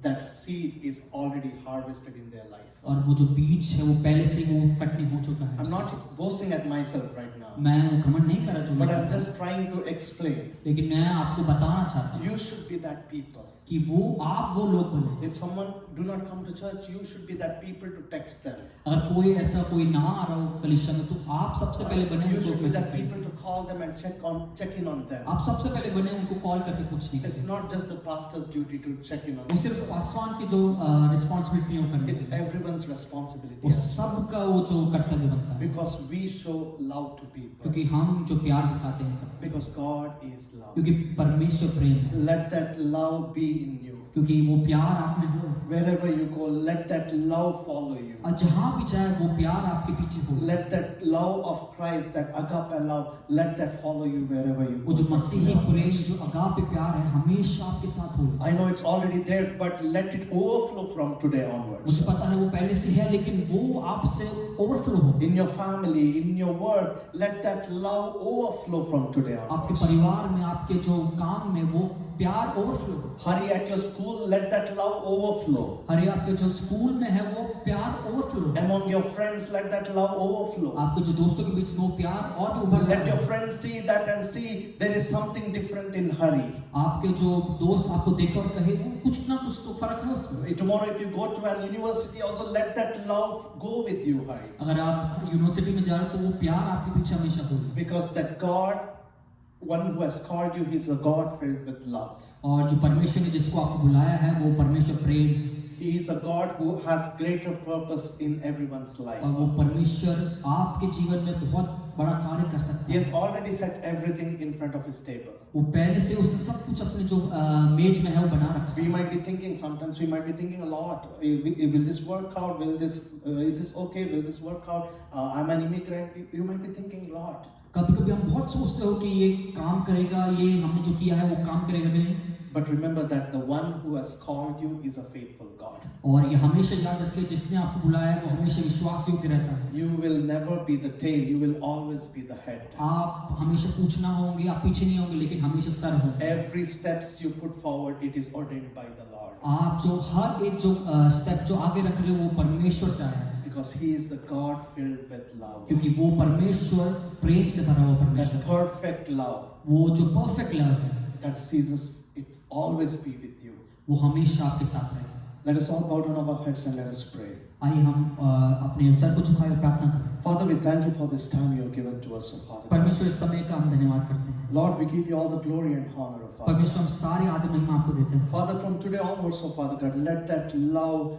that seed is already harvested in their life. और वो जो बीज है वो पहले से वो कटने हो चुका है। I'm not boasting at myself right now, मैं वो घमंड नहीं कर रहा जो but मैं I'm करता हूं। just trying to explain. लेकिन मैं आपको बताना चाहता हूँ You should be that people. कि आप वो लोग बने। If someone do not come to church, you should be that people to text them. अगर कोई ना आ रहा हो कलीसिया में तो आप सबसे पहले बने You उनको should be मैसेज that करें। people to call them and check in on them. आप सबसे पहले बने उनको कॉल करके पूछने के It's लिए। not just the pastor's duty to check in on वो them. सिर्फ पासवान की जो रिस्पॉन्सिबिलिटी है करने It's की। everyone's responsibility. वो सबका वो जो कर्तव्य बनता है। Because we show love to people. क्योंकि हम जो प्यार दिखाते हैं सब, Because God is love. क्योंकि परमेश्वर प्रेम है। Let that love be in you. क्योंकि वो प्यार आप में हो Wherever you go, let that love follow you. और जहाँ भी जाए वो प्यार आपके पीछे हो। Let that love of Christ, that agape love, let that follow you wherever you वो go. जो मसीही प्रेम जो अगापे प्यार है हमेशा आपके साथ हो। I know it's already there, but let it overflow from today मुझे onwards. पता है वो पहले से है लेकिन वो आपसे ओवरफ्लो हो। In your family, in your work, let that love overflow from today आपके onwards. परिवार में आपके जो काम में वो प्यार ओवरफ्लो हो। Hurry at your school, let that love overflow. अरे आपके जो स्कूल में है वो प्यार ओवरफ्लो हो। Among your friends, let that love overflow. आपके जो दोस्तों के बीच में वो प्यार और भी उभरता Let your है। friends see that and see there is something different in Hurry. आपके जो दोस्त आपको देखे और कहे वो कुछ ना कुछ तो फर्क है उसमें। Tomorrow, if you go to an university, also let that love go with you, Hurry. अगर आप यूनिवर्सिटी में जा रहे हो तो वो प्यार आपके पीछे हमेशा हो। Because that God, one who has called you, He's a God filled with love. और जो परमेश्वर ने जिसको आपको बुलाया है वो परमेश्वर प्रेम He is a God who has greater purpose in everyone's life. और वो परमेश्वर आपके जीवन में बहुत बड़ा कार्य कर सकता He है। has already set everything in front of His table. वो पहले से उसने सब कुछ अपने जो मेज में है वो बना रखा We है। might be thinking, sometimes we might be thinking a lot, will this work out? Is this okay? Will this work out? I'm an immigrant. You might be thinking a lot. कभी-कभी हम बहुत सोचते हो कि ये काम करेगा, ये हमने जो किया है वो काम करेगा नहीं। But remember that the one who has called you is a faithful God. और ये हमेशा याद रखे जिसने आपको बुलाया है वो हमेशा विश्वास योग्य रहता है। You will never be the tail, you will always be the head. आप हमेशा पूछना होंगे, आप पीछे नहीं होंगे लेकिन हमेशा सर होंगे। Every steps you put forward, it is ordained by the Lord. आप जो हर एक जो स्टेप जो आगे रख रहे हो वो परमेश्वर से आया है। Because He is the God filled with love. क्योंकि वो परमेश्वर प्रेम से भरा हुआ That परमेश्वर, perfect love वो जो परफेक्ट लव है that sees us, it always be with you. वो हमेशा आपके साथ रहेगा। Let us all bow down our heads and let us pray. आइए हम अपने सर को झुकाए और प्रार्थना करें। Father, we thank you for this time you have given to us, O Father. परमेश्वर इस समय का हम धन्यवाद करते हैं। Lord, we give you all the glory and honor, O Father. परमेश्वर हम सारी आदर महिमा आपको देते हैं। Father, from today onwards, O Father God, let that love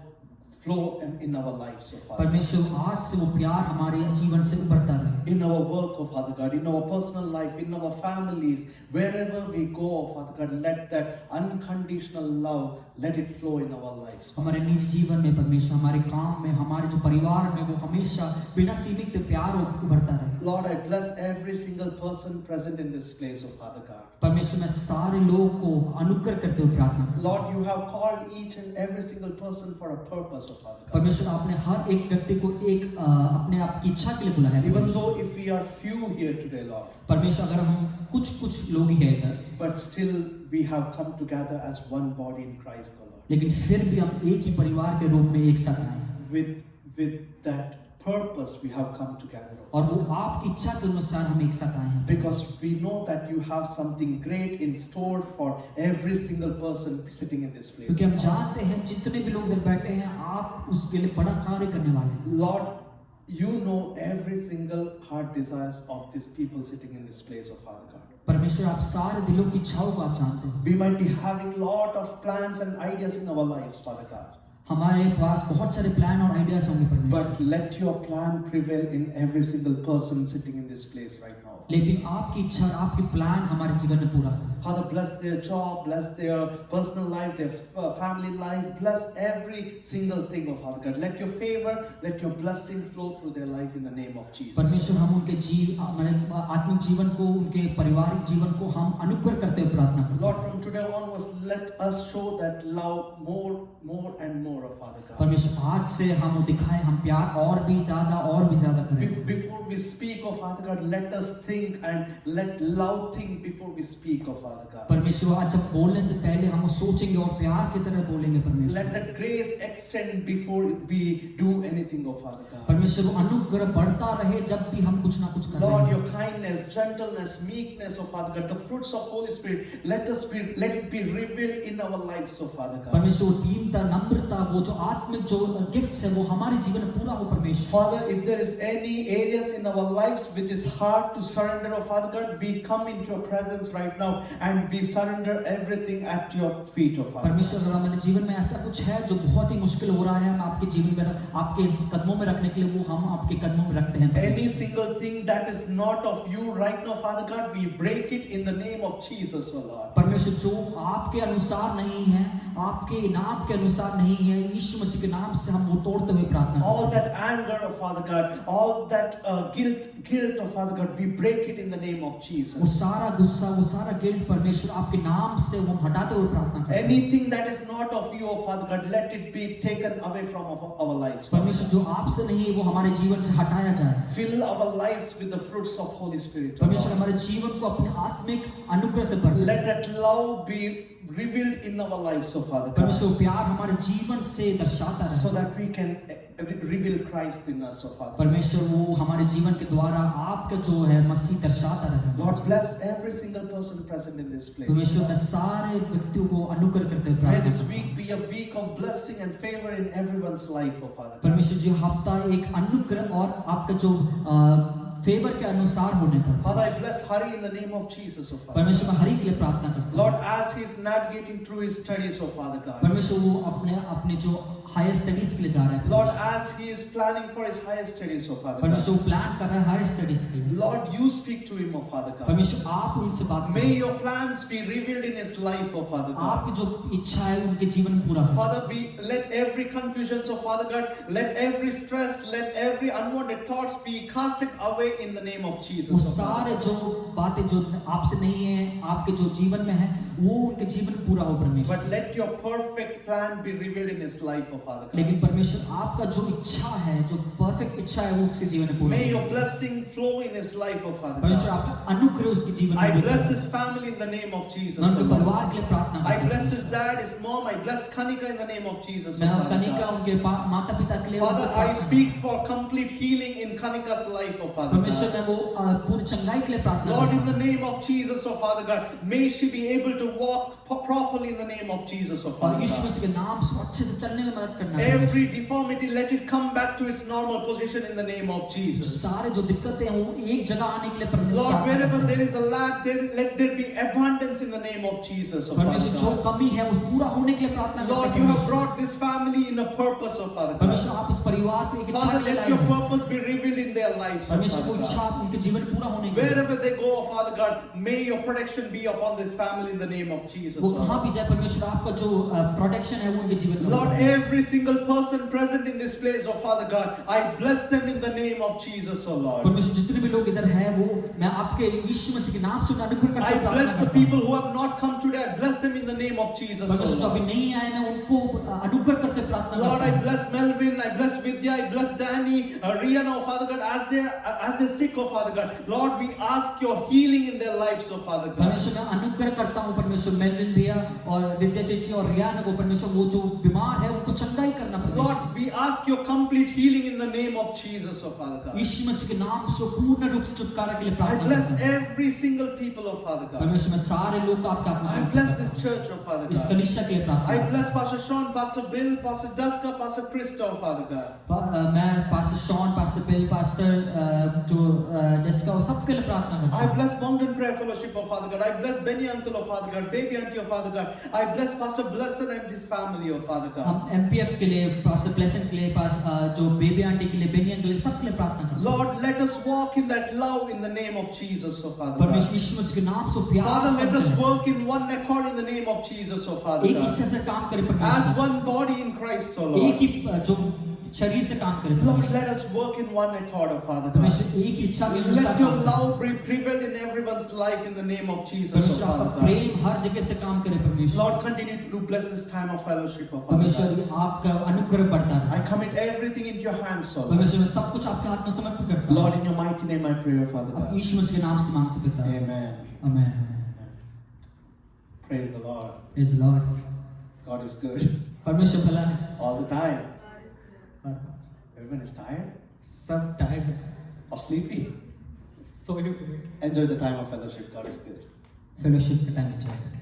flow in our lives, O Father. परमेश्वर आज से वो प्यार हमारे जीवन से उभरता रहे। In our work, O Father God, in our personal life, in our families, wherever we go, O Father God, let that unconditional love, let it flow in our lives. हमारे निजी जीवन में परमेश्वर, हमारे काम में, हमारे जो परिवार में वो हमेशा बिना सीमित प्यार उभरता रहे। Lord, I bless every single person present in this place, O Father God. परमेश्वर मैं सारे लोग को अनुग्रह करते हुए प्रार्थना करता हूं। Lord, you have called each and every single person for a purpose, O Father God. परमेश्वर आपने हर एक व्यक्ति को एक अपने आप की इच्छा के लिए बुलाया है। Even though if we are few here today, Lord, परमेश्वर अगर हम कुछ लोग ही हैं इधर, but still we have come together as one body in Christ, O Lord. लेकिन फिर भी हम एक ही परिवार के रूप में एक साथ आए हैं। With that purpose we have come together, O और Father. वो आपकी इच्छा के अनुसार हम एक साथ आए हैं। Because we know that you have something great in store for every single person sitting in this place. क्योंकि हम जानते हैं जितने भी लोग इधर बैठे हैं आप उसके लिए बड़ा कार्य करने वाले हैं। Lord, you know every single heart desires of these people sitting in this place, O Father God. परमेश्वर आप सारे दिलों की इच्छाओं को आप जानते हैं। We might be having lot of plans and ideas in our lives, Father God. हमारे पास बहुत सारे प्लान और आइडियाज होंगे परमेश्वर, But let your plan prevail in every single person sitting in this place right now. लेकिन आपकी इच्छा और आपकी प्लान हमारे जीवन में पूरा हो। Father, bless their job, bless their personal life, their family life, bless every single thing, oh Father God. Let your favor, let your blessing flow through their life in the name of Jesus. परमेश्वर हम उनके आत्मिक जीवन को, उनके पारिवारिक जीवन को हम अनुग्रह करते हुए प्रार्थना करते हैं। Lord, from today onwards, let us show that love more and more, oh Father God. परमेश्वर आज से हम दिखाएं, हम प्यार और भी ज्यादा करें। Before we speak, oh Father God, let us think and let love think before we speak, oh Father God. परमेश्वर आज जब बोलने से पहले हम सोचेंगे और प्यार की तरह बोलेंगे परमेश्वर। Let that grace extend before we do anything, oh Father God. परमेश्वर वो अनुग्रह बढ़ता रहे जब भी हम कुछ ना कुछ कर रहे Lord, हैं। your kindness, gentleness, meekness, oh Father God, the fruits of Holy Spirit, let it be revealed in our lives, oh Father God. परमेश्वर वो दीनता, नम्रता, वो जो आत्मिक जो गिफ्ट्स है वो हमारे जीवन में पूरा हो परमेश्वर। Father, if there is any areas in our lives which is hard to surrender, oh Father God, we come into your presence right now and we surrender everything at your feet, oh Father. परमेश्वर अगर हमारे जीवन में ऐसा कुछ है जो बहुत ही मुश्किल हो रहा है, हम आपके जीवन में आपके कदमों में रखने के लिए वो हम आपके कदमों में रखते हैं। Any single thing that is not of you right now, Father God, we break it in the name of Jesus, oh Lord. परमेश्वर जो आपके अनुसार नहीं है, आपके नाम के अनुसार नहीं है, यीशु मसीह के नाम से हम वो तोड़ते हुए प्रार्थना करते हैं। All that anger, oh Father God, all that guilt, oh Father God, we break it in the name of वो Jesus. सारा गुस्सा, वो सारा गिल्ट परमेश्वर आपके नाम से वो हम हटाते हुए प्रार्थना करते हैं। Anything that is not of you, oh Father God, let it be taken away from our lives. Father परमेश्वर जो आपसे नहीं है वो हमारे जीवन से हटाया जाए। God. Fill our lives with the fruits of Holy Spirit, oh परमेश्वर Lord. हमारे जीवन को अपने आत्मिक अनुग्रह से भर दे। Let that love be revealed in our lives, oh Father God, परमेश्वर प्यार हमारे जीवन से दर्शाता so रहे। that we can reveal Christ in us, oh Father God. परमेश्वर वो हमारे जीवन के द्वारा आपका जो है मसीह दर्शाता रहे। Lord, bless every single person present in this place. परमेश्वर मैं सारे व्यक्तियों को अनुग्रह करते हुए May प्रार्थना this करता हूं। week be a week of blessing and favor in everyone's life, oh Father God. परमेश्वर जी हफ्ता एक अनुग्रह और आपका जो फेवर के अनुसार होने पर। Father, I bless Hari in the name of Jesus, oh Father. परमेश्वर मैं हरि के लिए प्रार्थना करता Lord, हूँ। as he is navigating through his studies, oh Father God. परमेश्वर वो अपने जो हायर स्टडीज के लिए जा रहा है। Lord, as he is planning for his higher studies, oh Father परमेश्वर God. वो प्लान कर रहा है हायर स्टडीज के लिए। Lord, you speak to him, oh Father God. परमेश्वर आप उनसे बात May करें। your plans be revealed in his life, oh Father God. आपकी जो इच्छा है उनके जीवन में पूरा हो। Father, we let every confusion, so Father God, let every stress, let every unwanted thoughts be casted away in the name of वो Jesus, oh Father सारे God. जो बातें जो आपसे नहीं है, आपके जो जीवन में है, वो उनके जीवन में पूरा हो परमेश्वर। But let your perfect plan be revealed in his life, oh Father God. लेकिन परमेश्वर आपका जो इच्छा है, जो परफेक्ट इच्छा है, वो उसके जीवन में पूरा May हो। your blessing flow in his life, oh Father परमेश्वर God. आपका अनुग्रह उसके जीवन I में bless हो। his family in the name of Jesus, मैं oh उनके Lord. परिवार के लिए प्रार्थना I करता हूँ। bless his dad, his mom. I bless Kanika in the name of Jesus, oh मैं Father कनिका God. उनके माता पिता के लिए Father, उनको I प्रार्थना speak for complete healing in Kanika's life, oh Father परमेश्वर God. मैं वो पूरी चंगाई के लिए प्रार्थना Lord, करता in the हूँ। name of Jesus, oh Father God, may she be able to walk properly in the name of Jesus, oh और Father यीशु God. मसीह के नाम से अच्छे से चलने में मदद करना Every deformity, let it come back to its normal position in the name of Jesus. सारे जो दिक्कतें हैं वो एक जगह आने के लिए परमेश्वर Lord, प्रार्थना wherever करता हूँ। there is a lack, let there be abundance in the name of Jesus, oh Father परमेश्वर जो God. कमी है उस पूरा होने के लिए प्रार्थना करता Lord, हूँ। you have brought this family in a purpose, oh Father God. परमेश्वर आप इस परिवार को एक इच्छा Father, के लिए let लाए your हैं। purpose be revealed in their lives, oh परमेश्वर को Father इच्छा God. उनके जीवन में पूरा होने के लिए Wherever they go, oh Father God, may your protection be upon this family in the name of Jesus, वो oh कहाँ Lord. भी जाए परमेश्वर आपका जो प्रोटेक्शन है वो उनके जीवन में Lord, हो। every single person present in this place, oh Father God, I bless them in the name of Jesus, oh Lord. परमेश्वर जितने भी लोग इधर हैं वो मैं आपके यीशु मसीह के नाम से उन्हें अनुग्रह करते I हुए bless प्रार्थना the करता हूँ। people who have not come today. I bless them in the name of Jesus, oh परमेश्वर जो अभी Lord. नहीं आए मैं उनको अनुग्रह करते हुए प्रार्थना Lord, करता I हूँ। bless Melvin, I bless Vidya, I bless Danny, Rihanna, oh Father God, as they're sick, oh Father God. Lord, we ask your healing in their lives, oh Father God. परमेश्वर मैं अनुग्रह करता हूँ परमेश्वर Melvin भैया और विद्या चेची और रियाना को परमेश्वर वो जो बीमार है उनको चंगाई करना परमेश्वर Lord, we ask your complete healing in the name of Jesus, oh Father God. यीशु मसीह के नाम से पूर्ण रूप से छुटकारा के लिए I प्रार्थना bless करता हूँ। every single people, oh Father God. परमेश्वर मैं सारे लोग को आपके हाथ में I सौंप bless देता this हूँ। church, oh Father इस God. कलीसिया के लिए प्रार्थना I करता bless Pastor Sean, Pastor Bill, Pastor Duska, Pastor Krista, oh Father God. हूँ। मैं pastor Shawn pastor Bill pastor Joe डेस्का वो सबके लिए प्रार्थना करता I हूँ। bless Mountain Prayer Fellowship, oh Father God. I bless Benny Uncle, oh Father God. Baby Auntie, oh Father God. I bless Pastor Blessed and his family, oh Father God. हम MPF के लिए pastor प्लेसेंट के लिए जो baby aunty के लिए Beni uncle सबके लिए प्रार्थना करते हैं। Lord, let us walk in that love in the name of Jesus, oh Father परमेश्वर God. यीशु मसीह के नाम से प्यार Father, से let us चलें। work in one accord in the name of Jesus, oh Father एक इच्छा God. से काम करे As परमेश्वर one body in Christ, oh एक Lord. ही जो शरीर से काम करे Lord, परमेश्वर let us work in one accord, oh Father God. परमेश्वर एक ही इच्छा के अनुसार Let your काम करे। love be prevail in everyone's life in the name of Jesus, oh परमेश्वर आपका Father God. प्रेम हर जगह से काम करे परमेश्वर Lord, continue to bless this time of fellowship, oh Father परमेश्वर God. ये आपका अनुग्रह बढ़ता I रहे commit everything into your hands, oh Lord. परमेश्वर मैं सब कुछ आपके हाथ में समर्पित करता Lord, हूँ in your mighty name I pray, oh Father अब God. यीशु मसीह के नाम से मांगते पिता Amen. Amen Praise the Lord. Praise the Lord God is good परमेश्वर भला है all the time. God is good. Her bar. Everyone is tired सब टाइम है or sleepy. सोए हुए Enjoy the time of fellowship. God is good. Fellowship का time चाहिए